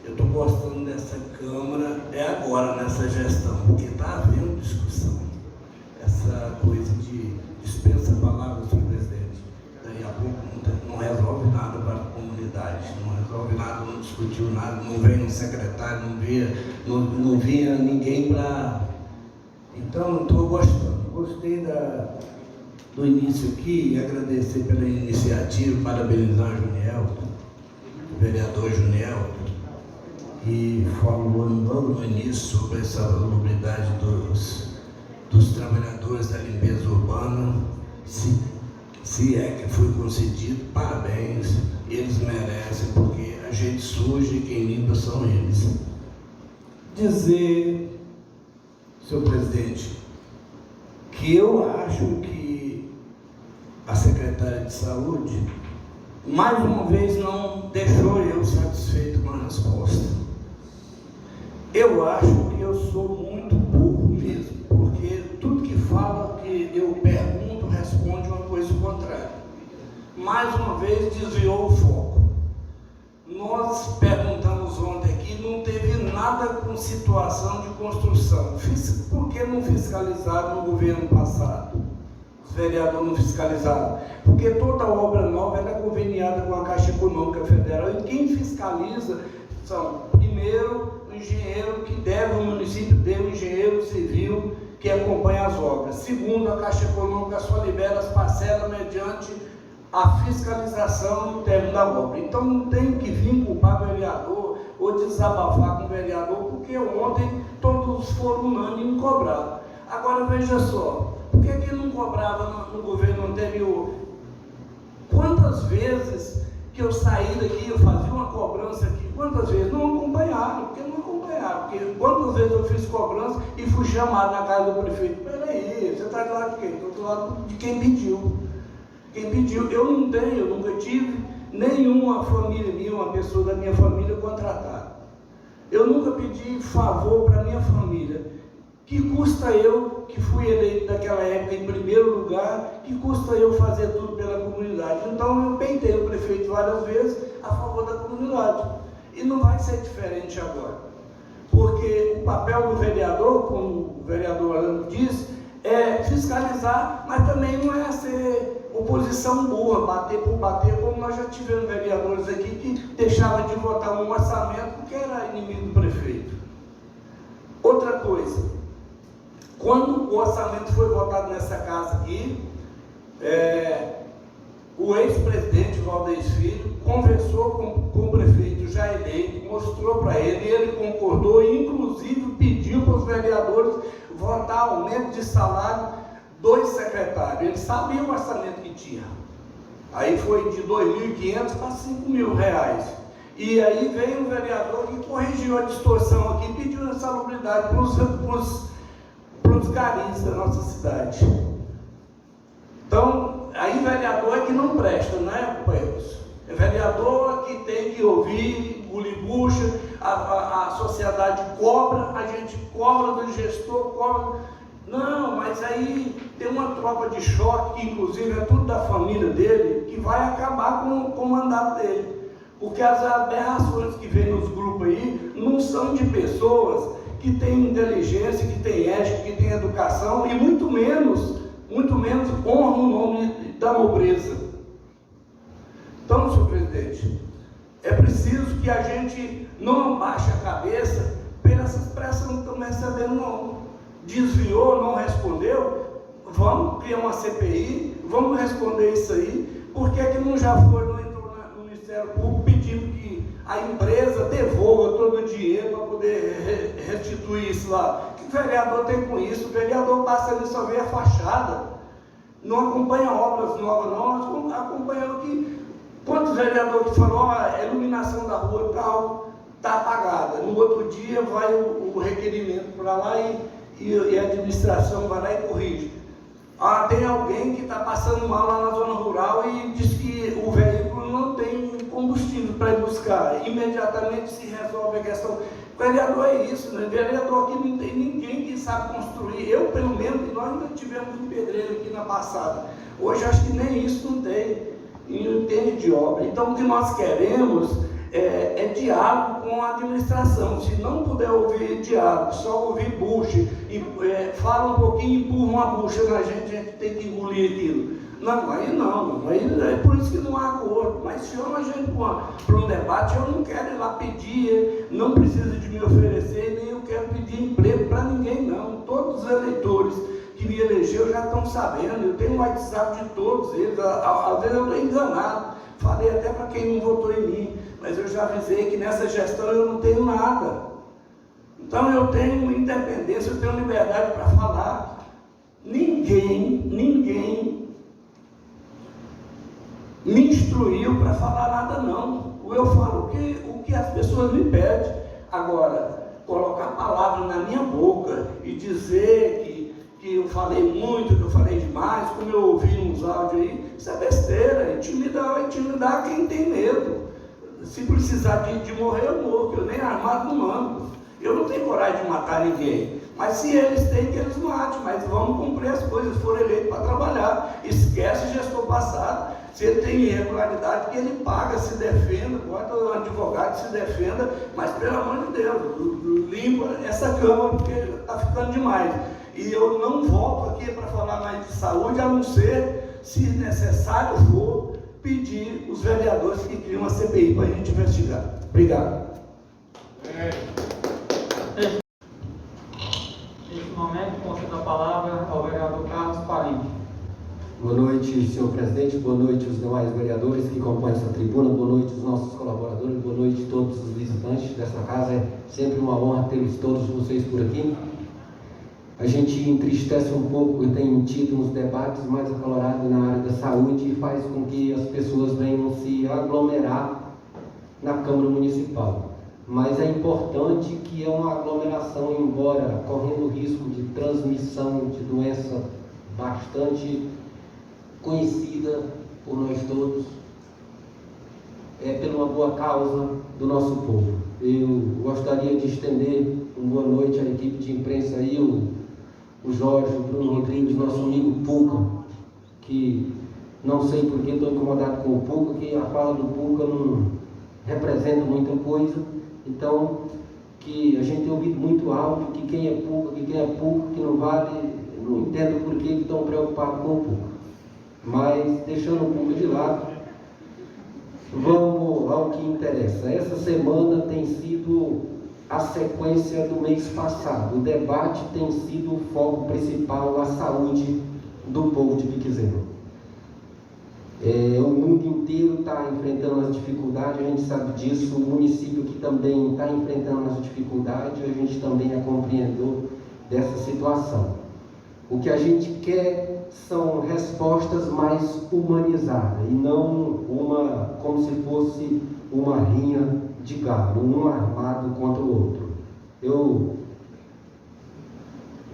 eu estou gostando dessa Câmara, agora nessa gestão, porque está havendo discussão. Essa coisa de dispensa palavras, senhor presidente, daí a pouco não resolve nada para a comunidade, não resolve nada, não discutiu nada, não veio um secretário, não vinha ninguém para... Então, estou gostando. Gostei do início aqui e agradecer pela iniciativa, parabenizar o Juniel, o vereador Juniel, que falou logo no início sobre essa salubridade dos trabalhadores da limpeza urbana. Se é que foi concedido, parabéns, eles merecem, porque a gente suja e quem limpa são eles. Dizer, senhor presidente, que eu acho que a secretária de Saúde, mais uma vez, não deixou eu satisfeito com a resposta. Eu acho que eu sou muito burro mesmo, porque tudo que fala, que eu pergunto, responde uma coisa contrária. Mais uma vez, desviou o foco. Nós perguntamos ontem aqui, não teve nada com situação de construção. Por que não fiscalizaram no governo passado? Os vereadores não fiscalizaram. Porque toda obra nova é conveniada com a Caixa Econômica Federal. E quem fiscaliza são, primeiro, o engenheiro que deve ao município ter o engenheiro civil que acompanha as obras. Segundo, a Caixa Econômica só libera as parcelas mediante a fiscalização no termo da obra. Então não tem que vir culpar o vereador ou desabafar com o vereador, porque ontem todos foram unânimes em cobrar. Agora veja só, por que não cobrava no governo anterior? Quantas vezes que eu saí daqui, eu fazia uma cobrança aqui, quantas vezes? Não acompanharam, porque quantas vezes eu fiz cobrança e fui chamado na casa do prefeito. Peraí, você está do lado de quem? Estou do lado de quem pediu. Quem pediu, eu não tenho, eu nunca tive nenhuma família minha, uma pessoa da minha família contratada. Eu nunca pedi favor para minha família. Que custa eu, que fui eleito naquela época em primeiro lugar, que custa eu fazer tudo pela comunidade? Então eu peitei o prefeito várias vezes a favor da comunidade. E não vai ser diferente agora. Porque o papel do vereador, como o vereador Arano disse, é fiscalizar, mas também não é ser oposição boa, bater por bater, como nós já tivemos vereadores aqui que deixavam de votar um orçamento porque era inimigo do prefeito. Outra coisa, quando o orçamento foi votado nessa casa aqui, o ex-presidente Valdez Filho conversou com o prefeito já eleito, mostrou para ele, ele concordou e inclusive pediu para os vereadores votar aumento de salário 2 secretários. Ele sabia o orçamento que tinha. Aí foi de R$ 2.500 para R$ 5.000. E aí veio um vereador que corrigiu a distorção aqui, pediu a salubridade para os garis da nossa cidade. Então, aí vereador é que não presta, né, companheiros? É vereador que tem que ouvir, engolir bucha, a sociedade cobra, a gente cobra do gestor, cobra... Não, mas aí tem uma tropa de choque, que inclusive é tudo da família dele, que vai acabar com o mandato dele. Porque as aberrações que vem nos grupos aí não são de pessoas que têm inteligência, que têm ética, que têm educação e muito menos honram o nome da nobreza. Então, senhor presidente, é preciso que a gente não abaixe a cabeça pelas expressões que estamos recebendo, não. Desviou, não respondeu, vamos criar uma CPI, vamos responder isso aí. Por que não já foi, não entrou no Ministério Público pedindo que a empresa devolva todo o dinheiro para poder restituir isso lá? O que o vereador tem com isso? O vereador passa ali só ver a fachada, não acompanha obras novas, não, nós acompanhamos que quantos vereadores falaram, a iluminação da rua tal está apagada, no outro dia vai o requerimento para lá e a administração vai lá e corrige. Tem alguém que está passando mal lá na zona rural e diz que o veículo não tem combustível. para ir buscar, imediatamente se resolve a questão. Vereador é isso, né? Vereador aqui não tem ninguém que sabe construir. Eu, pelo menos, nós ainda tivemos um pedreiro aqui na passada. Hoje acho que nem isso não tem, e não entende de obra. Então o que nós queremos é diálogo com a administração. Se não puder ouvir diálogo, só ouvir bucha, e fala um pouquinho e empurra uma bucha na gente, a gente tem que engolir aquilo. Não, aí não, aí é por isso que não há acordo. Mas chama a gente para um debate, eu não quero ir lá pedir, não precisa de me oferecer, nem eu quero pedir emprego para ninguém, não. Todos os eleitores que me elegeu já estão sabendo, eu tenho o WhatsApp de todos eles, às vezes eu estou enganado, falei até para quem não votou em mim, mas eu já avisei que nessa gestão eu não tenho nada. Então eu tenho independência, eu tenho liberdade para falar. Ninguém me instruiu para falar nada, não. Eu falo o que as pessoas me pedem. Agora, colocar palavras na minha boca e dizer que eu falei muito, que eu falei demais, como eu ouvi uns áudios aí, isso é besteira. Intimidar quem tem medo. Se precisar de morrer, eu morro, que eu nem armado não ando. Eu não tenho coragem de matar ninguém. Mas se eles têm, que eles matem. Mas vamos cumprir as coisas, foram eleitos para trabalhar. Esquece o gestor passado. Se ele tem irregularidade, que ele paga, se defenda, bota um advogado que se defenda, mas pelo amor de Deus, limpa essa Câmara, porque está ficando demais. E eu não volto aqui para falar mais de saúde, a não ser, se necessário for, pedir os vereadores que criam uma CPI para a gente investigar. Obrigado. Neste momento, concedo a palavra ao vereador Carlos Parente. Boa noite, senhor presidente, boa noite os demais vereadores que compõem essa tribuna, boa noite os nossos colaboradores, boa noite a todos os visitantes dessa casa. É sempre uma honra tê-los todos vocês por aqui. A gente entristece um pouco e tem tido uns debates mais acalorados na área da saúde e faz com que as pessoas venham se aglomerar na Câmara Municipal. Mas é importante que é uma aglomeração, embora correndo o risco de transmissão de doença bastante conhecida por nós todos, pela uma boa causa do nosso povo. Eu gostaria de estender uma boa noite à equipe de imprensa aí, o Jorge, o Bruno Rodrigues, nosso amigo Puca, que não sei por que estou incomodado com o Puca, que a fala do Puca não representa muita coisa. Então, que a gente tem ouvido muito áudio, que quem é Puca, que não vale, não entendo por que estão preocupados com o Puca. Mas, deixando o Puca de lado, vamos ao que interessa. Essa semana tem sido a sequência do mês passado. O debate tem sido o foco principal, a saúde do povo de Piquezeiro. O mundo inteiro está enfrentando as dificuldades, a gente sabe disso. O município que também está enfrentando as dificuldades, a gente também é compreendedor dessa situação. O que a gente quer são respostas mais humanizadas e não como se fosse uma rinha de galo, um armado contra o outro.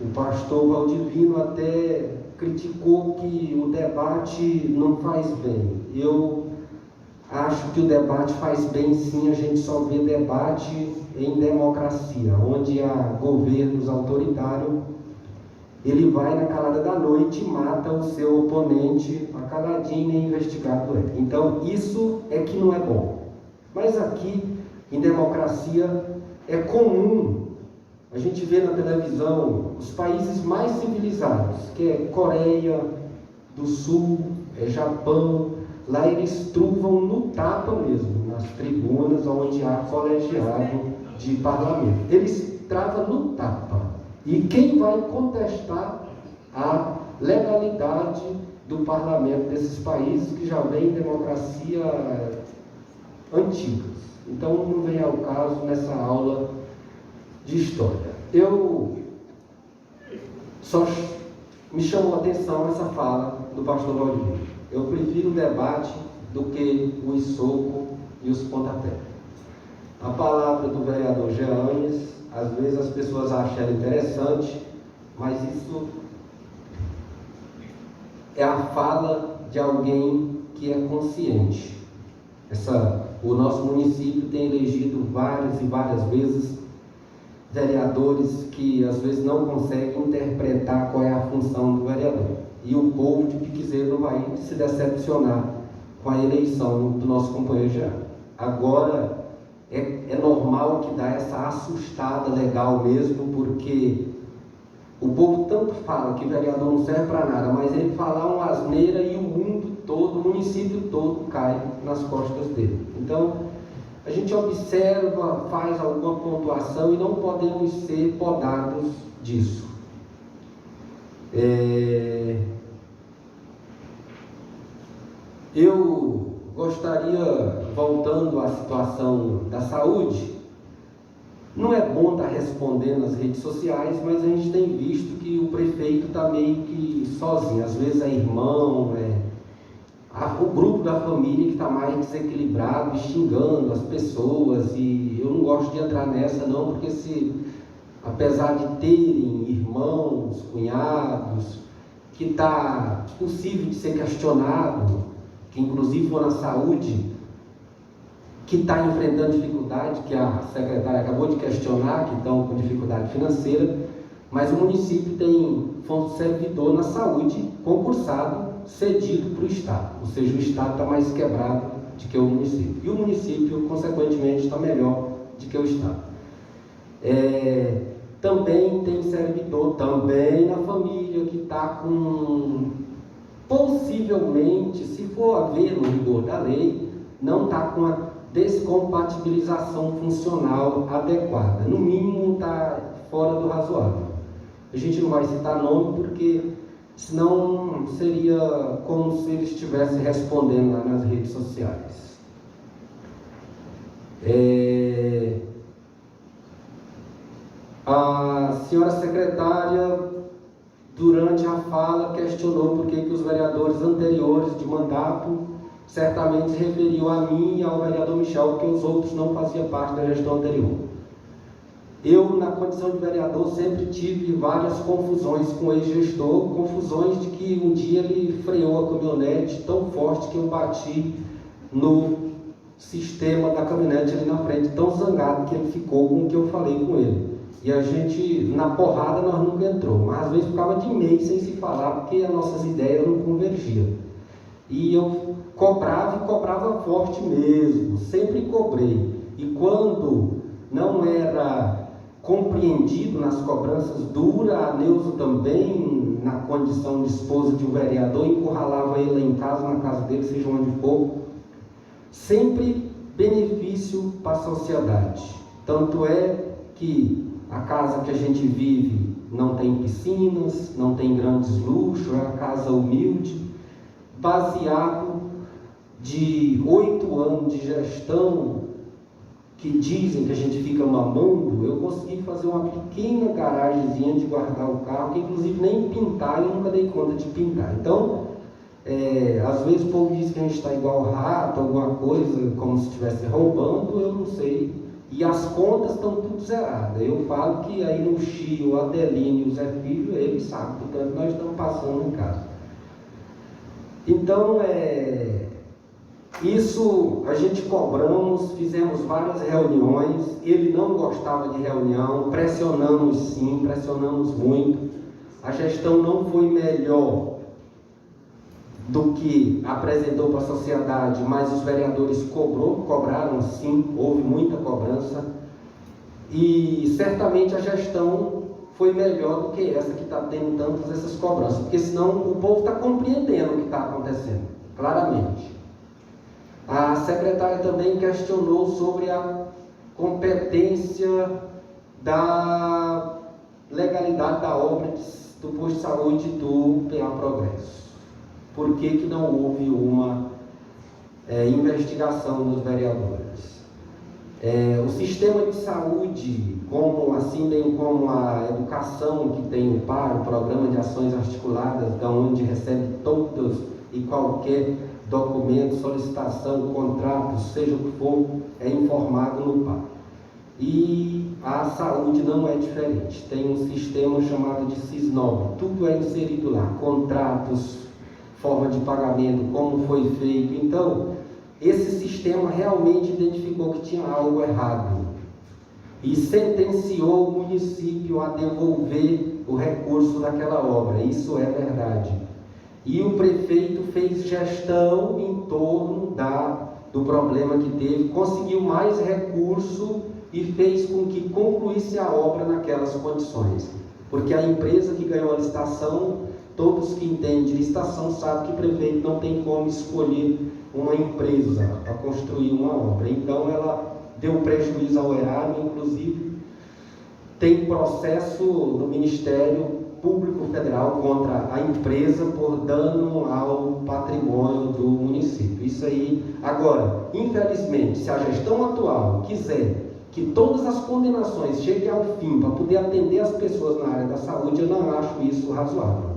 O pastor Valdivino até criticou que o debate não faz bem. Eu acho que o debate faz bem sim, a gente só vê debate em democracia, onde há governos autoritários. Ele vai na calada da noite e mata o seu oponente, a caladinho e investigado é. Então, isso é que não é bom. Mas aqui, em democracia, é comum. A gente vê na televisão os países mais civilizados, que é Coreia do Sul, Japão. Lá eles truvam no tapa mesmo, nas tribunas onde há colegiado de parlamento. Eles travam no tapa. E quem vai contestar a legalidade do parlamento desses países que já vem democracia antigas? Então não vem ao caso nessa aula de história. Só me chamou a atenção essa fala do pastor Valdivino. Eu prefiro o debate do que o soco e os pontapés. A palavra do vereador Jeanes, às vezes as pessoas acham interessante, mas isso é a fala de alguém que é consciente. Essa o nosso município tem elegido várias e várias vezes vereadores que às vezes não conseguem interpretar qual é a função do vereador. E o povo de Piquezeiro vai se decepcionar com a eleição do nosso companheiro Jean. Agora, é normal que dá essa assustada legal mesmo, porque o povo tanto fala que o vereador não serve para nada, mas ele fala uma asneira e o mundo todo, o município todo cai nas costas dele. Então, a gente observa, faz alguma pontuação e não podemos ser podados disso. Eu gostaria, voltando à situação da saúde, não é bom estar respondendo nas redes sociais, mas a gente tem visto que o prefeito está meio que sozinho. Às vezes é irmão, o grupo da família que está mais desequilibrado, xingando as pessoas, e eu não gosto de entrar nessa não, porque apesar de terem irmãos, cunhados, que está possível de ser questionado, que inclusive for na saúde, que está enfrentando dificuldade, que a secretária acabou de questionar, que estão com dificuldade financeira, mas o município tem servidor na saúde concursado, cedido para o Estado, ou seja, o Estado está mais quebrado do que o município, e o município, consequentemente, está melhor do que o Estado. Também tem servidor, também na família, que está com, possivelmente, se for haver no rigor da lei, não está com a descompatibilização funcional adequada, no mínimo está fora do razoável. A gente não vai citar nome porque senão seria como se ele estivesse respondendo lá nas redes sociais. A senhora secretária, durante a fala, questionou por que os vereadores anteriores de mandato certamente se referiam a mim e ao vereador Michel, porque os outros não faziam parte da gestão anterior. Eu, na condição de vereador, sempre tive várias confusões com o ex-gestor, confusões de que um dia ele freou a caminhonete tão forte que eu bati no sistema da caminhonete ali na frente, tão zangado que ele ficou com o que eu falei com ele. E a gente, na porrada, nós nunca entrou, mas às vezes ficava de mês sem se falar, porque as nossas ideias não convergiam. E eu cobrava e cobrava forte mesmo, sempre cobrei. E quando não era compreendido nas cobranças duras, a Neuza também, na condição de esposa de um vereador, encurralava ele lá em casa, na casa dele, seja onde for. Sempre benefício para a sociedade. Tanto é que a casa que a gente vive não tem piscinas, não tem grandes luxos, é uma casa humilde, baseado de 8 anos de gestão, que dizem que a gente fica mamando. Eu consegui fazer uma pequena garagemzinha de guardar o carro, que inclusive nem pintar eu nunca dei conta de pintar. Então, às vezes o povo diz que a gente está igual rato, alguma coisa, como se estivesse roubando, eu não sei. E as contas estão tudo zeradas. Eu falo que aí no Chio, o Adelino e o Zé Filho, eles sabem, portanto nós estamos passando em casa. Então, isso a gente cobramos, fizemos várias reuniões, ele não gostava de reunião, pressionamos sim, pressionamos muito. A gestão não foi melhor do que apresentou para a sociedade, mas os vereadores cobraram sim, houve muita cobrança, e certamente a gestão foi melhor do que essa que está tendo tantas essas cobranças, porque senão o povo está compreendendo o que está acontecendo, claramente. A secretária também questionou sobre a competência da legalidade da obra do posto de saúde do PA Progresso. Por que não houve uma investigação dos vereadores? O sistema de saúde, assim bem como a educação que tem o PAR, o Programa de Ações Articuladas, da onde recebe todos e qualquer documento, solicitação, contrato, seja o que for, é informado no PAR. E a saúde não é diferente, tem um sistema chamado de SISNOB, tudo é inserido lá, contratos, forma de pagamento, como foi feito. Então, esse sistema realmente identificou que tinha algo errado e sentenciou o município a devolver o recurso daquela obra. Isso é verdade. E o prefeito fez gestão em torno do problema que teve, conseguiu mais recurso e fez com que concluísse a obra naquelas condições. Porque a empresa que ganhou a licitação, todos que entendem de licitação sabem que o prefeito não tem como escolher uma empresa para construir uma obra. Então ela deu prejuízo ao erário, inclusive tem processo no Ministério Público Federal contra a empresa por dano ao patrimônio do município. Isso aí. Agora, infelizmente, se a gestão atual quiser que todas as condenações cheguem ao fim para poder atender as pessoas na área da saúde, eu não acho isso razoável.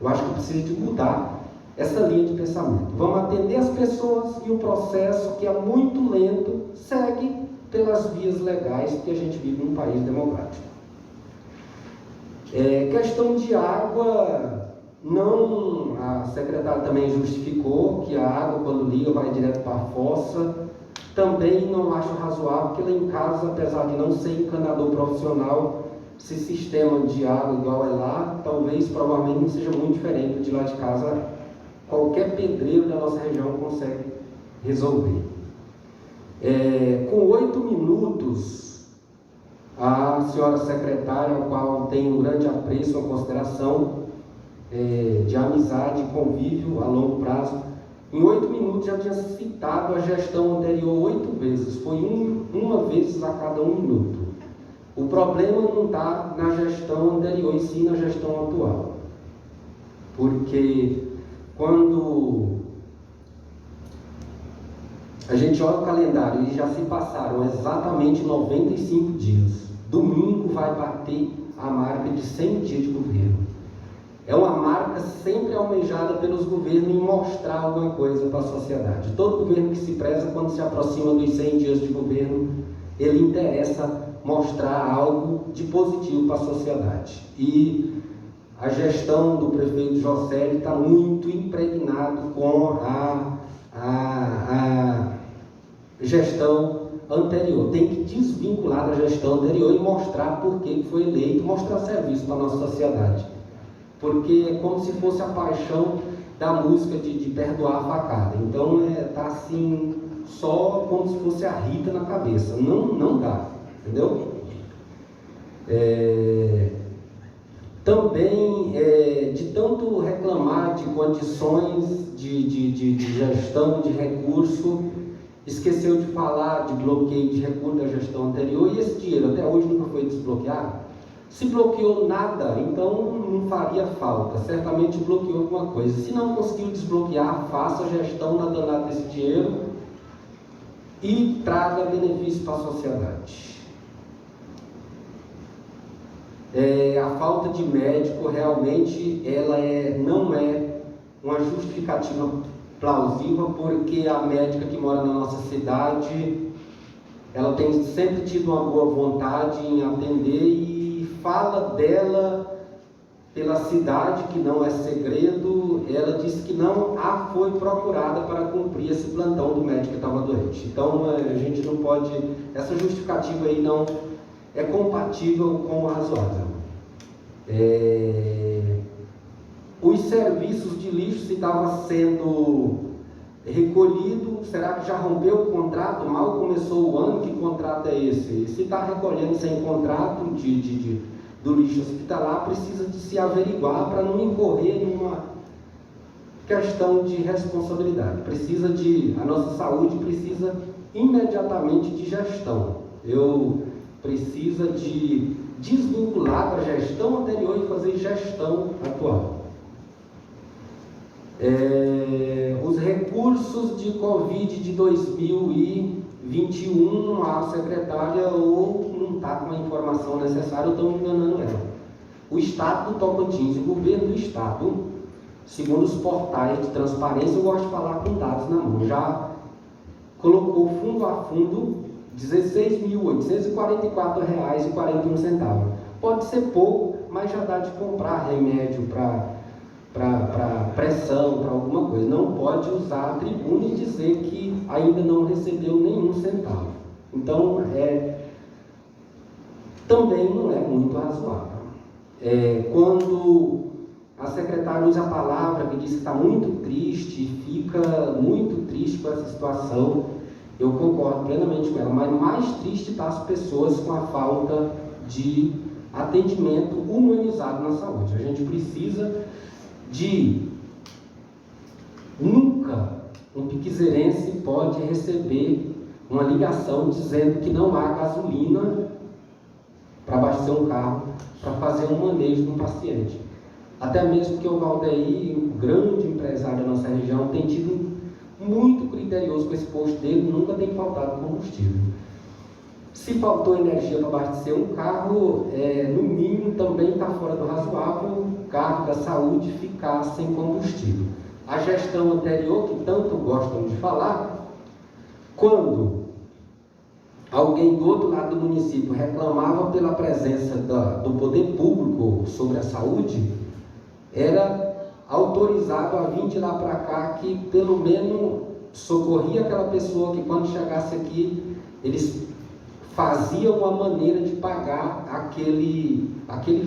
Eu acho que precisa de mudar essa linha de pensamento. Vamos atender as pessoas e o processo, que é muito lento, segue pelas vias legais, porque a gente vive num país democrático. Questão de água, não, a secretária também justificou que a água, quando liga, vai direto para a fossa. Também não acho razoável, porque lá em casa, apesar de não ser encanador profissional, esse sistema de água igual é lá, provavelmente não seja muito diferente de lá de casa. Qualquer pedreiro da nossa região consegue resolver. Com 8 minutos, a senhora secretária, ao qual tenho um grande apreço, uma consideração de amizade e convívio a longo prazo, em 8 minutos já tinha citado a gestão anterior 8 vezes, foi uma vez a cada 1 minuto. O problema não está na gestão anterior, e sim na gestão atual. Porque quando a gente olha o calendário e já se passaram exatamente 95 dias, domingo vai bater a marca de 100 dias de governo. É uma marca sempre almejada pelos governos em mostrar alguma coisa para a sociedade. Todo governo que se preza, quando se aproxima dos 100 dias de governo, ele interessa mostrar algo de positivo para a sociedade. E a gestão do prefeito José está muito impregnado com a gestão anterior. Tem que desvincular da gestão anterior e mostrar por que foi eleito, mostrar serviço para a nossa sociedade. Porque é como se fosse a paixão da música de perdoar a facada. Então tá assim, só como se fosse a Rita na cabeça. Não dá, entendeu? Também, de tanto reclamar de condições de gestão de recurso, esqueceu de falar de bloqueio de recurso da gestão anterior, e esse dinheiro até hoje nunca foi desbloqueado. Se bloqueou nada, então não faria falta, certamente bloqueou alguma coisa. Se não conseguiu desbloquear, faça a gestão na danada desse dinheiro e traga benefício para a sociedade. A falta de médico realmente não é uma justificativa plausível, porque a médica que mora na nossa cidade, ela tem sempre tido uma boa vontade em atender e fala dela pela cidade, que não é segredo. Ela disse que não foi procurada para cumprir esse plantão do médico que estava doente. Então a gente não pode, essa justificativa aí não é compatível com o razoável. Os serviços de lixo, se estava sendo recolhido, será que já rompeu o contrato? Mal começou o ano, que contrato é esse? Se está recolhendo sem contrato do lixo hospitalar, precisa de se averiguar para não incorrer numa questão de responsabilidade. A nossa saúde precisa imediatamente de gestão. Precisa de desvincular da gestão anterior e fazer gestão atual. Os recursos de Covid de 2021, a secretária ou não está com a informação necessária ou estão enganando ela. O Estado do Tocantins, o governo do Estado, segundo os portais de transparência, eu gosto de falar com dados na mão, já colocou fundo a fundo R$ 16.844,41. Pode ser pouco, mas já dá de comprar remédio para pressão, para alguma coisa. Não pode pode usar a tribuna e dizer que ainda não recebeu nenhum centavo. Então, também não é muito razoável. Quando a secretária usa a palavra que diz que está muito triste, fica muito triste com essa situação, eu concordo plenamente com ela, mas mais triste está as pessoas com a falta de atendimento humanizado na saúde. A gente precisa de... Nunca um piquizeirense pode receber uma ligação dizendo que não há gasolina para abastecer um carro, para fazer um manejo de um paciente. Até mesmo que o Valdeir, um grande empresário da nossa região, tem tido muito criterioso com esse posto dele, nunca tem faltado combustível. Se faltou energia para abastecer um carro, no mínimo também está fora do razoável o carro da saúde ficar sem combustível. A gestão anterior, que tanto gostam de falar, quando alguém do outro lado do município reclamava pela presença do poder público sobre a saúde, era autorizado a vir de lá para cá, que pelo menos socorria aquela pessoa que quando chegasse aqui, eles faziam uma maneira de pagar aquele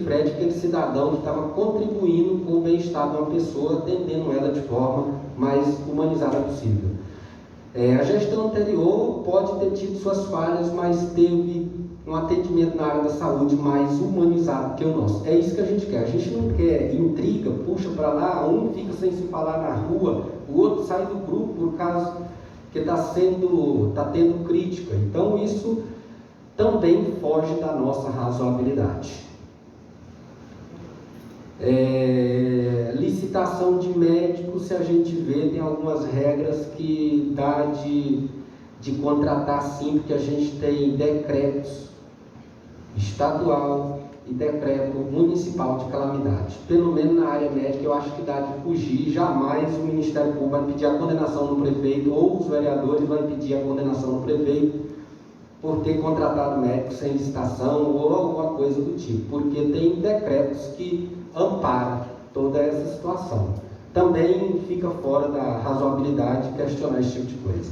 frete, aquele cidadão que estava contribuindo com o bem-estar de uma pessoa, atendendo ela de forma mais humanizada possível. A gestão anterior pode ter tido suas falhas, mas teve um atendimento na área da saúde mais humanizado que o nosso. É isso que a gente quer. A gente não quer intriga, puxa para lá, um fica sem se falar na rua, o outro sai do grupo por causa que está tendo crítica. Então isso também foge da nossa razoabilidade. Licitação de médicos, se a gente vê, tem algumas regras que dá de contratar sim, porque a gente tem decretos estadual e decreto municipal de calamidade. Pelo menos na área médica eu acho que dá de fugir. Jamais o Ministério Público vai pedir a condenação no prefeito, ou os vereadores vão pedir a condenação no prefeito por ter contratado médico sem licitação ou alguma coisa do tipo, porque tem decretos que amparam toda essa situação. Também fica fora da razoabilidade questionar esse tipo de coisa.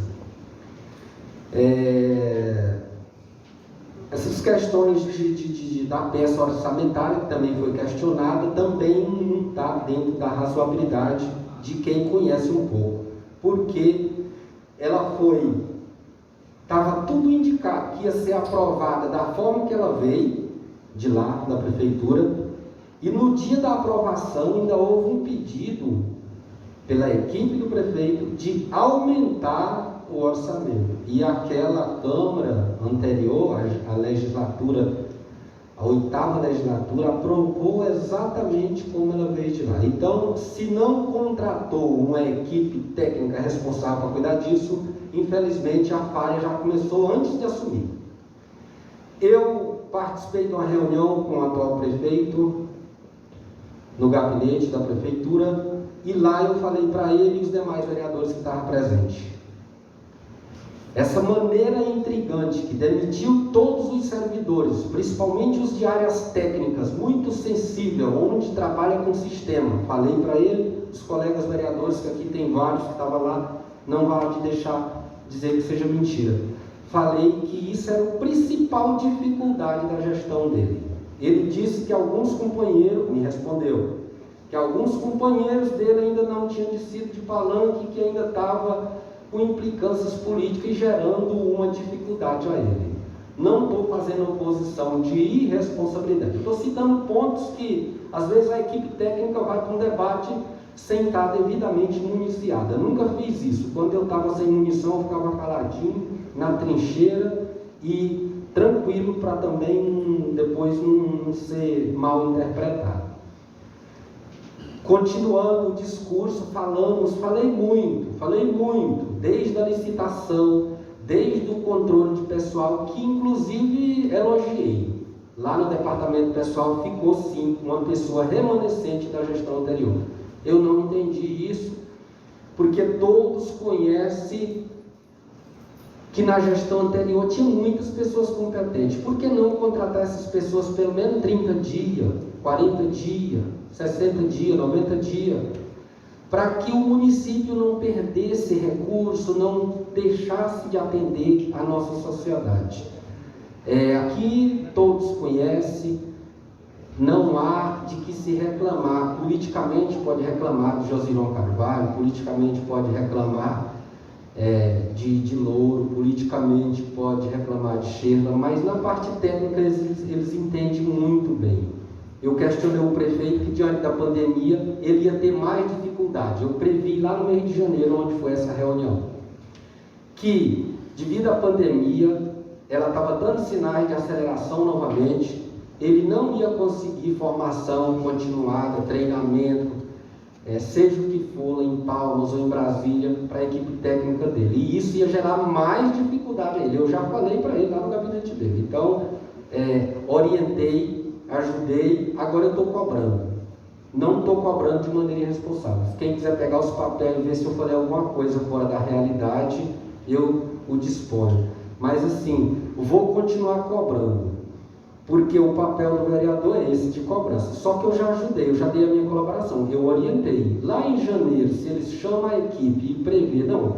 Essas questões da peça orçamentária, que também foi questionada, também não está dentro da razoabilidade de quem conhece um pouco, porque ela estava tudo indicado que ia ser aprovada da forma que ela veio, de lá, da prefeitura, e no dia da aprovação ainda houve um pedido pela equipe do prefeito de aumentar o orçamento. E aquela Câmara anterior, a legislatura, a 8ª legislatura, aprovou exatamente como ela veio de lá. Então, se não contratou uma equipe técnica responsável para cuidar disso, infelizmente a falha já começou antes de assumir. Eu participei de uma reunião com o atual prefeito no gabinete da prefeitura, e lá eu falei para ele e os demais vereadores que estavam presentes. Essa maneira intrigante que demitiu todos os servidores, principalmente os de áreas técnicas, muito sensível, onde trabalha com sistema. Falei para ele, os colegas vereadores, que aqui tem vários que estavam lá, não vale de deixar dizer que seja mentira. Falei que isso era a principal dificuldade da gestão dele. Ele disse que alguns companheiros, me respondeu, que alguns companheiros dele ainda não tinham descido de palanque, que ainda estava com implicâncias políticas e gerando uma dificuldade a ele. Não estou fazendo oposição de irresponsabilidade. Estou citando pontos que, às vezes, a equipe técnica vai para um debate sem estar devidamente municiada. Eu nunca fiz isso. Quando eu estava sem munição, eu ficava caladinho, na trincheira e tranquilo para também depois não ser mal interpretado. Continuando o discurso, falei muito, desde a licitação, desde o controle de pessoal, que inclusive elogiei. Lá no departamento pessoal ficou sim uma pessoa remanescente da gestão anterior. Eu não entendi isso, porque todos conhecem que na gestão anterior tinha muitas pessoas competentes. Por que não contratar essas pessoas pelo menos 30 dias, 40 dias, 60 dias, 90 dias, para que o município não perdesse esse recurso não deixasse de atender a nossa sociedade. Aqui todos conhecem, não há de que se reclamar. Politicamente pode reclamar de Josilon Carvalho, politicamente pode reclamar de Louro, politicamente pode reclamar de Sheila, mas na parte técnica eles entendem muito bem. Eu questionei o prefeito que diante da pandemia ele ia ter mais dificuldade. Eu previ lá no mês de janeiro, onde foi essa reunião, que devido à pandemia ela estava dando sinais de aceleração novamente, ele não ia conseguir formação continuada, treinamento, seja o que for, em Palmas ou em Brasília, para a equipe técnica dele. E isso ia gerar mais dificuldade a ele. Eu já falei para ele lá no gabinete dele. Então, orientei, ajudei, agora eu estou cobrando. Não estou cobrando de maneira irresponsável. Quem quiser pegar os papéis e ver se eu falei alguma coisa fora da realidade, eu o disponho. Mas assim, vou continuar cobrando, porque o papel do vereador é esse, de cobrança. Só que eu já ajudei, eu já dei a minha colaboração, eu orientei. Lá em janeiro, se eles chamam a equipe e prevê, não,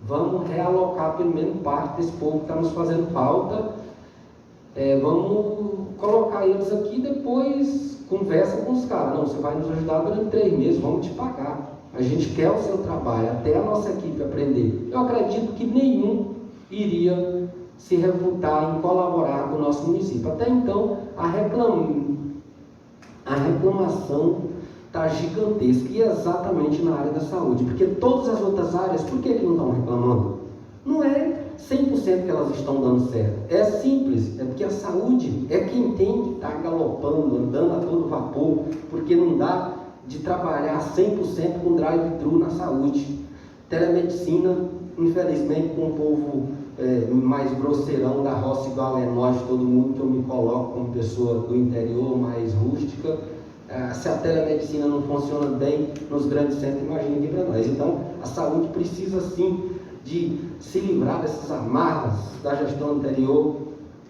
vamos realocar pelo menos parte desse povo que está nos fazendo falta, vamos colocar eles aqui, depois conversa com os caras. Não, você vai nos ajudar durante 3 meses, vamos te pagar. A gente quer o seu trabalho, até a nossa equipe aprender. Eu acredito que nenhum iria se refutar em colaborar com o nosso município. Até então, a reclamação está gigantesca, e exatamente na área da saúde, porque todas as outras áreas, por que não estão reclamando? Não é 100% que elas estão dando certo, é simples, é porque a saúde é quem tem que estar galopando, andando a todo vapor, porque não dá de trabalhar 100% com drive-thru na saúde. Telemedicina, infelizmente, com o povo mais grosseirão da roça, igual nós, todo mundo, que eu me coloco como pessoa do interior, mais rústica, se a telemedicina não funciona bem nos grandes centros, imagina aqui para nós. Então, a saúde precisa sim de se livrar dessas amarras da gestão anterior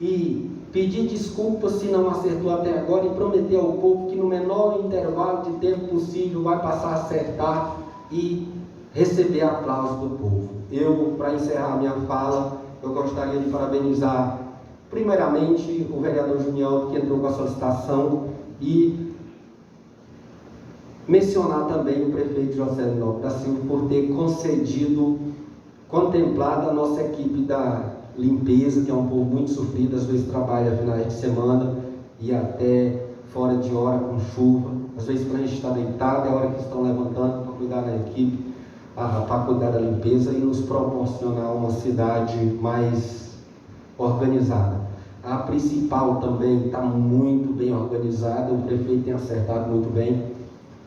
e pedir desculpas se não acertou até agora, e prometer ao povo que no menor intervalo de tempo possível vai passar a acertar e receber aplauso do povo. Eu, para encerrar a minha fala, eu gostaria de parabenizar primeiramente o vereador Juniel, que entrou com a solicitação, e mencionar também o prefeito José Lopes da Silva por ter contemplado a nossa equipe da limpeza, que é um povo muito sofrido, às vezes trabalha finais de semana e até fora de hora com chuva, às vezes quando a gente está deitado é a hora que estão levantando para cuidar da equipe, para cuidar da limpeza e nos proporcionar uma cidade mais organizada. A principal também está muito bem organizada, o prefeito tem acertado muito bem,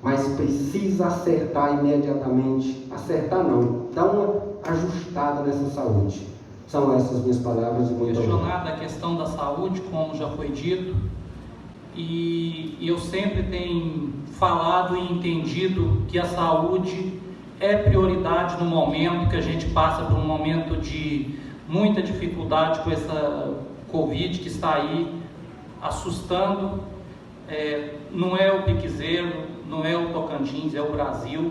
mas precisa acertar imediatamente. Acertar não, dar uma ajustada nessa saúde. São essas minhas palavras e muito obrigado. Questionada a questão da saúde, como já foi dito, e eu sempre tenho falado e entendido que a saúde é prioridade no momento que a gente passa por um momento de muita dificuldade com essa Covid que está aí assustando. Não é o Piquezeiro, não é o Tocantins, é o Brasil.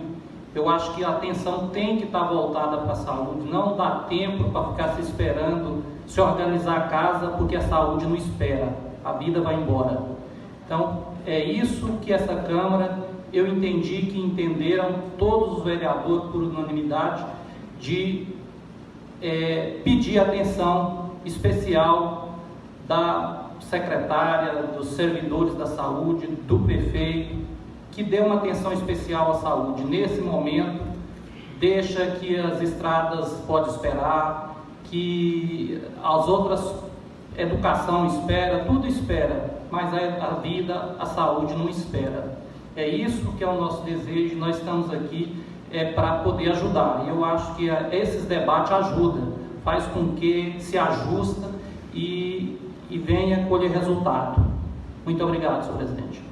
Eu acho que a atenção tem que estar voltada para a saúde. Não dá tempo para ficar se esperando, se organizar a casa, porque a saúde não espera, a vida vai embora. Então, é isso que essa Câmara, eu entendi que entenderam todos os vereadores por unanimidade, de pedir atenção especial da secretária, dos servidores da saúde, do prefeito, que dê uma atenção especial à saúde. Nesse momento, deixa que as estradas podem esperar, que as outras, educação espera, tudo espera, mas a vida, a saúde não espera. É isso que é o nosso desejo, nós estamos aqui para poder ajudar. E eu acho que esses debates ajudam, faz com que se ajusta e venha colher resultado. Muito obrigado, senhor presidente.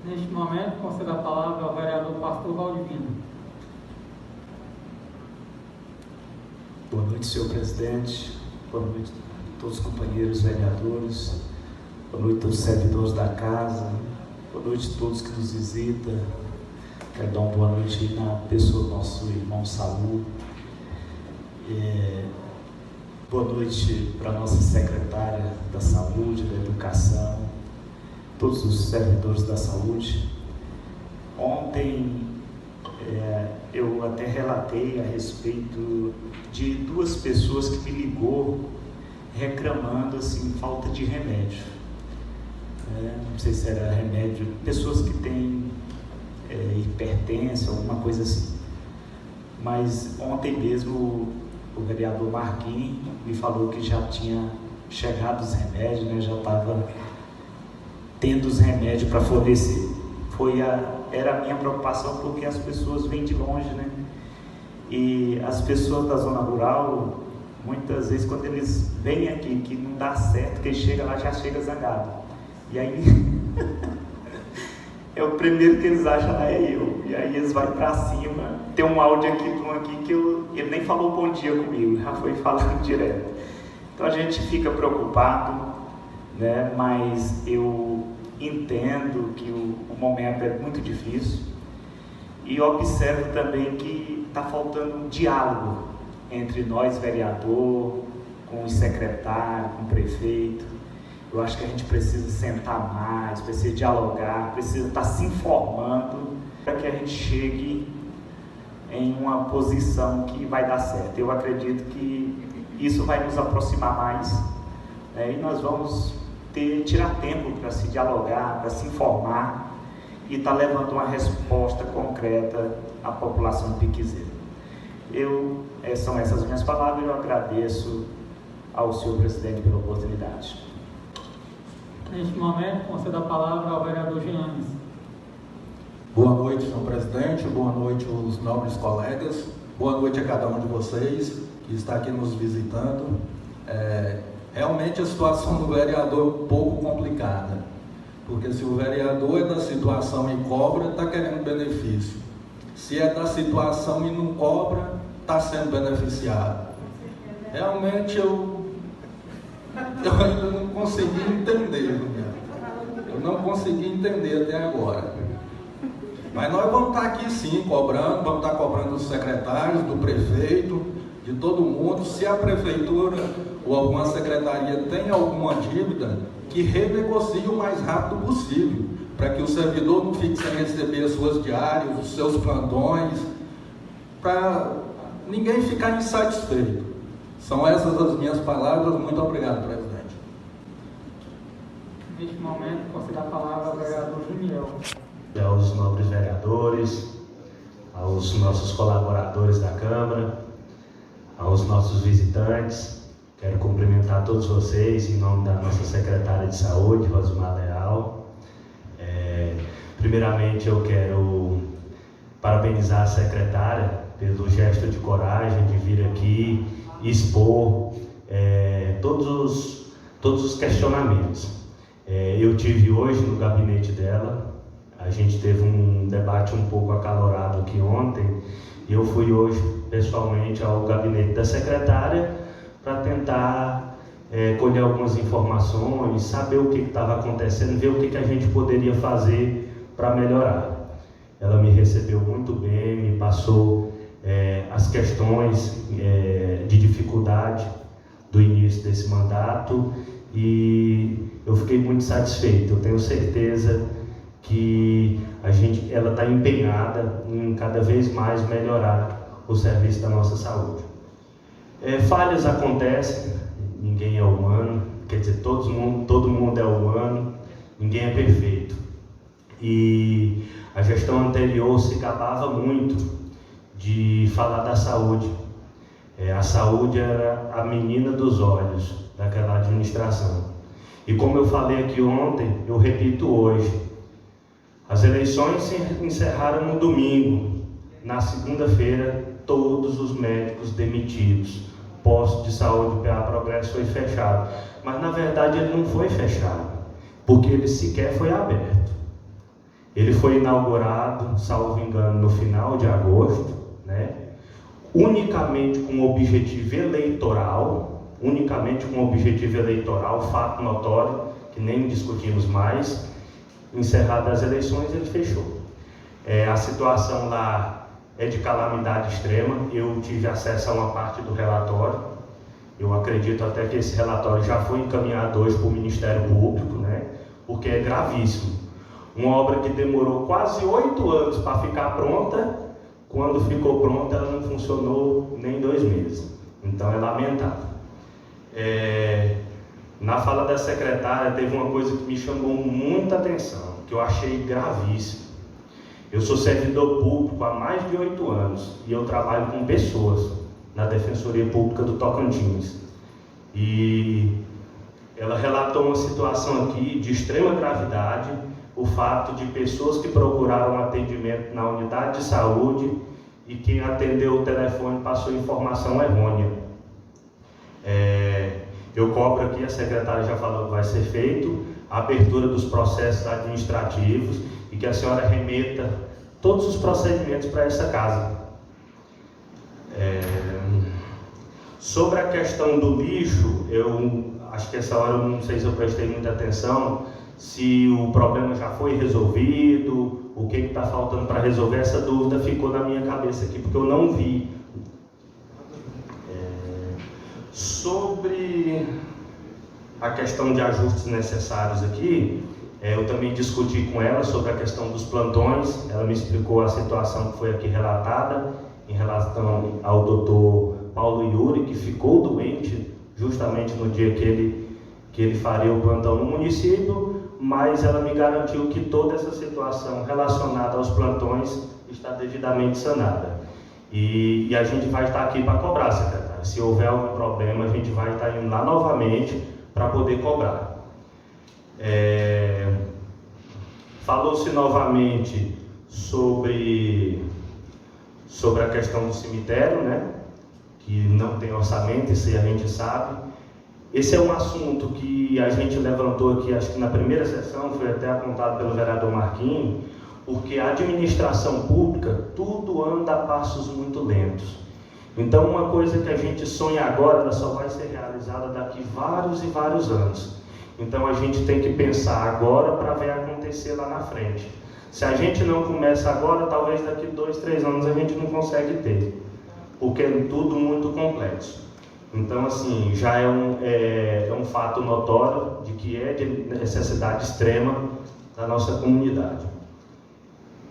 Neste momento, concedo a palavra ao vereador Pastor Valdivino. Boa noite, senhor presidente. Boa noite a todos os companheiros vereadores. Boa noite a todos os servidores da casa. Boa noite a todos que nos visitam. Quero dar uma boa noite na pessoa do nosso irmão Saúl. Boa noite para a nossa secretária da Saúde, da Educação, todos os servidores da saúde. Ontem eu até relatei a respeito de 2 pessoas que me ligou reclamando assim, falta de remédio. Não sei se era remédio, pessoas que têm hipertensão, alguma coisa assim. Mas ontem mesmo o vereador Marquinhos me falou que já tinha chegado os remédios, né? Já estava tendo os remédios para fornecer. Era a minha preocupação, porque as pessoas vêm de longe, né? E as pessoas da zona rural, muitas vezes quando eles vêm aqui, que não dá certo, que chega lá, já chega zangado. E aí é o primeiro que eles acham lá é eu. E aí eles vão para cima. Tem um áudio aqui de um aqui que ele nem falou bom dia comigo, já foi falando direto. Então a gente fica preocupado, né? Mas eu entendo que o momento é muito difícil e observo também que está faltando um diálogo entre nós, vereador, com os secretários, com o prefeito. Eu acho que a gente precisa sentar mais, precisa dialogar, precisa estar se informando para que a gente chegue em uma posição que vai dar certo. Eu acredito que isso vai nos aproximar mais, né? E nós vamos tirar tempo para se dialogar, para se informar e estar levando uma resposta concreta à população de Piquezeiro. São essas minhas palavras e eu agradeço ao senhor presidente pela oportunidade. Neste momento, concedo a palavra ao vereador Gianes. Boa noite, senhor presidente, boa noite aos nobres colegas, boa noite a cada um de vocês que está aqui nos visitando. Realmente a situação do vereador é um pouco complicada, porque se o vereador é da situação e cobra, está querendo benefício. Se é da situação e não cobra, está sendo beneficiado. Realmente eu ainda não consegui entender, eu não consegui entender até agora. Mas nós vamos estar aqui sim cobrando, vamos estar cobrando dos secretários, do prefeito, de todo mundo. Se a prefeitura ou alguma secretaria tem alguma dívida, que renegocie o mais rápido possível, para que o servidor não fique sem receber as suas diárias, os seus plantões, para ninguém ficar insatisfeito. São essas as minhas palavras. Muito obrigado, presidente. Neste momento, concedo a palavra ao vereador Juniel. Aos nobres vereadores, aos nossos colaboradores da Câmara, aos nossos visitantes. Quero cumprimentar todos vocês em nome da nossa secretária de Saúde, Rosimar Leal. Primeiramente, eu quero parabenizar a secretária pelo gesto de coragem de vir aqui e expor todos os questionamentos. Eu tive hoje no gabinete dela, a gente teve um debate um pouco acalorado aqui ontem, e eu fui hoje pessoalmente ao gabinete da secretária para tentar colher algumas informações, saber o que estava acontecendo, ver o que a gente poderia fazer para melhorar. Ela me recebeu muito bem, me passou as questões de dificuldade do início desse mandato e eu fiquei muito satisfeito. Eu tenho certeza que ela está empenhada em cada vez mais melhorar o serviço da nossa saúde. Falhas acontecem, ninguém é humano, quer dizer, todo mundo é humano, ninguém é perfeito. E a gestão anterior se gabava muito de falar da saúde. A saúde era a menina dos olhos daquela administração. E como eu falei aqui ontem, eu repito hoje, as eleições se encerraram no domingo. Na segunda-feira, todos os médicos demitidos. Posto de saúde PA Progresso foi fechado. Mas, na verdade, ele não foi fechado, porque ele sequer foi aberto. Ele foi inaugurado, salvo engano, no final de agosto, né? Unicamente com objetivo eleitoral, fato notório, que nem discutimos mais. Encerradas as eleições, ele fechou. A situação lá é de calamidade extrema. Eu tive acesso a uma parte do relatório. Eu acredito até que esse relatório já foi encaminhado hoje para o Ministério Público, né? Porque é gravíssimo. Uma obra que demorou quase 8 anos para ficar pronta, quando ficou pronta ela não funcionou nem 2 meses. Então é lamentável. Na fala da secretária teve uma coisa que me chamou muita atenção, que eu achei gravíssimo. Eu sou servidor público há mais de 8 anos e eu trabalho com pessoas na Defensoria Pública do Tocantins. E ela relatou uma situação aqui de extrema gravidade, o fato de pessoas que procuraram atendimento na unidade de saúde e quem atendeu o telefone passou informação errônea. Eu cobro aqui, a secretária já falou que vai ser feito, a abertura dos processos administrativos e que a senhora remeta todos os procedimentos para essa casa. Sobre a questão do lixo, eu acho que essa hora eu não sei se eu prestei muita atenção, se o problema já foi resolvido, o que está faltando para resolver, essa dúvida ficou na minha cabeça aqui, porque eu não vi. Sobre a questão de ajustes necessários aqui, eu também discuti com ela sobre a questão dos plantões. Ela me explicou a situação que foi aqui relatada em relação ao doutor Paulo Yuri, que ficou doente justamente no dia que ele faria o plantão no município, mas ela me garantiu que toda essa situação relacionada aos plantões está devidamente sanada. E a gente vai estar aqui para cobrar, secretária. Se houver algum problema, a gente vai estar indo lá novamente para poder cobrar. Falou-se novamente sobre a questão do cemitério, né? Que não tem orçamento, isso aí a gente sabe. Esse é um assunto que a gente levantou aqui, acho que na primeira sessão, foi até apontado pelo vereador Marquinhos, porque a administração pública, tudo anda a passos muito lentos. Então, uma coisa que a gente sonha agora, ela só vai ser realizada daqui vários e vários anos. Então, a gente tem que pensar agora para ver acontecer lá na frente. Se a gente não começa agora, talvez daqui 2, 3 anos a gente não consegue ter, porque é tudo muito complexo. Então, assim, já é um fato notório de que é de necessidade extrema da nossa comunidade.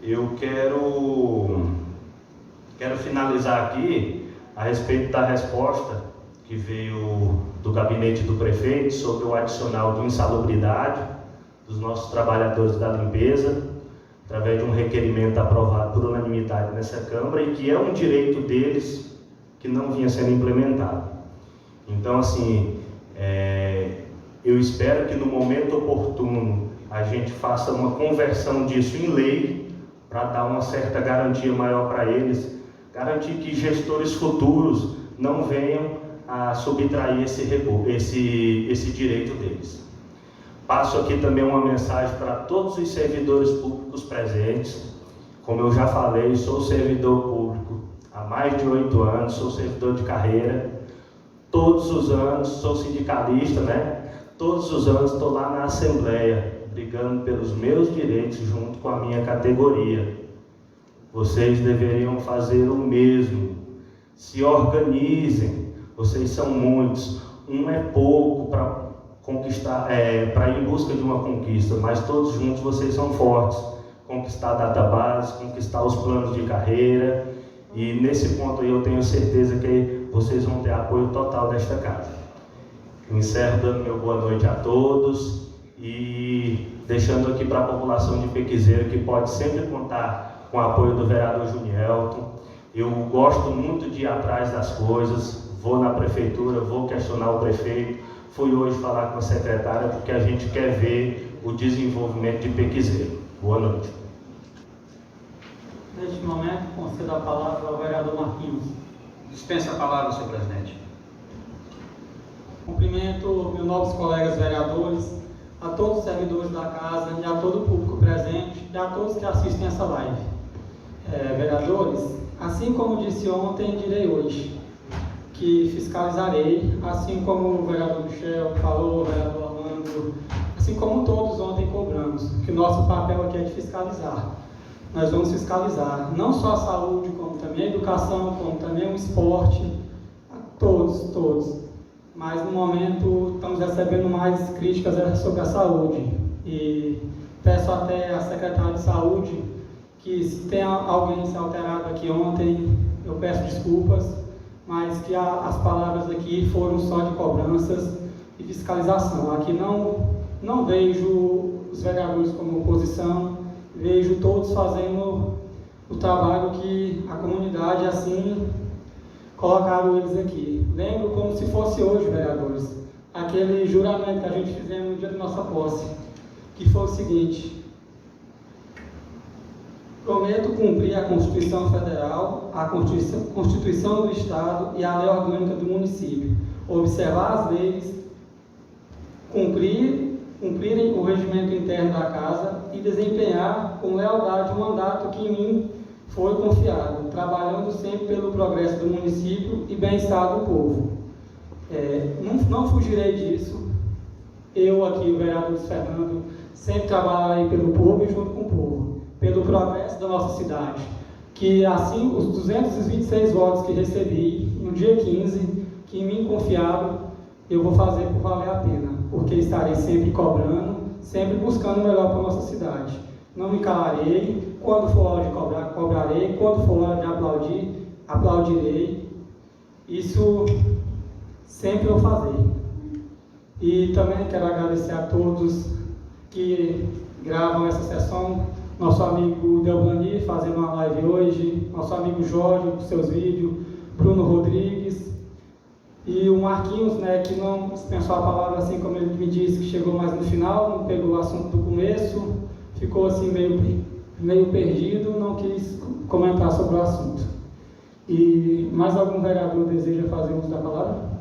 Eu quero finalizar aqui a respeito da resposta que veio do gabinete do prefeito sobre o adicional de insalubridade dos nossos trabalhadores da limpeza, através de um requerimento aprovado por unanimidade nessa Câmara e que é um direito deles que não vinha sendo implementado. Então, assim, eu espero que no momento oportuno a gente faça uma conversão disso em lei para dar uma certa garantia maior para eles, garantir que gestores futuros não venham a subtrair esse direito deles. Passo aqui também uma mensagem para todos os servidores públicos presentes. Como eu já falei, sou servidor público há mais de 8 anos, sou servidor de carreira. Todos os anos, sou sindicalista, né? Todos os anos estou lá na Assembleia, brigando pelos meus direitos junto com a minha categoria. Vocês deveriam fazer o mesmo. Se organizem. Vocês são muitos. Um é pouco para conquistar, para ir em busca de uma conquista, mas todos juntos vocês são fortes. Conquistar a database, conquistar os planos de carreira. E nesse ponto aí eu tenho certeza que vocês vão ter apoio total desta casa. Eu encerro dando meu boa noite a todos e deixando aqui para a população de Pequizeiro que pode sempre contar com o apoio do vereador Junielton. Eu gosto muito de ir atrás das coisas, vou na prefeitura, vou questionar o prefeito, fui hoje falar com a secretária porque a gente quer ver o desenvolvimento de Pequizeiro. Boa noite. Neste momento, concedo a palavra ao vereador Marquinhos. Dispensa a palavra, senhor presidente. Cumprimento meus novos colegas vereadores, a todos os servidores da casa e a todo o público presente e a todos que assistem essa live. Vereadores, assim como disse ontem, direi hoje que fiscalizarei, assim como o vereador Michel falou, o vereador Orlando, assim como todos ontem cobramos, que o nosso papel aqui é de fiscalizar. nós vamos fiscalizar não só a saúde, como também a educação, como também o esporte, todos. Mas no momento estamos recebendo mais críticas sobre a saúde. E peço até à secretária de saúde que, se tem alguém se alterado aqui ontem, eu peço desculpas, mas que as palavras aqui foram só de cobranças e fiscalização. Aqui não vejo os vereadores como oposição, vejo todos fazendo o trabalho que a comunidade assim colocaram eles aqui. Lembro como se fosse hoje, vereadores, aquele juramento que a gente fizemos no dia da nossa posse, que foi o seguinte: prometo cumprir a Constituição Federal, a Constituição do Estado e a lei orgânica do município, observar as leis, cumprirem o regimento interno da casa e desempenhar com lealdade o mandato que em mim foi confiado, trabalhando sempre pelo progresso do município e bem-estar do povo. Não fugirei disso. Eu aqui, o vereador Fernando, sempre trabalharei pelo povo e junto com o povo, pelo progresso da nossa cidade. Que assim, os 226 votos que recebi no dia 15, que em mim confiaram, eu vou fazer por valer a pena, porque estarei sempre cobrando, sempre buscando o melhor para a nossa cidade. Não me calarei, quando for hora de cobrar, cobrarei, quando for hora de aplaudir, aplaudirei. Isso sempre vou fazer. E também quero agradecer a todos que gravam essa sessão, nosso amigo Delblani fazendo uma live hoje, nosso amigo Jorge com seus vídeos, Bruno Rodrigues, e o Marquinhos, que não dispensou a palavra, assim como ele me disse, que chegou mais no final, não pegou o assunto do começo, ficou assim meio perdido, não quis comentar sobre o assunto. E mais algum vereador deseja fazer uso da palavra?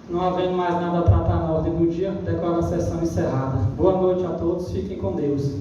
Não havendo mais nada a tratar na ordem do dia, declaro a sessão encerrada. Boa noite a todos, fiquem com Deus.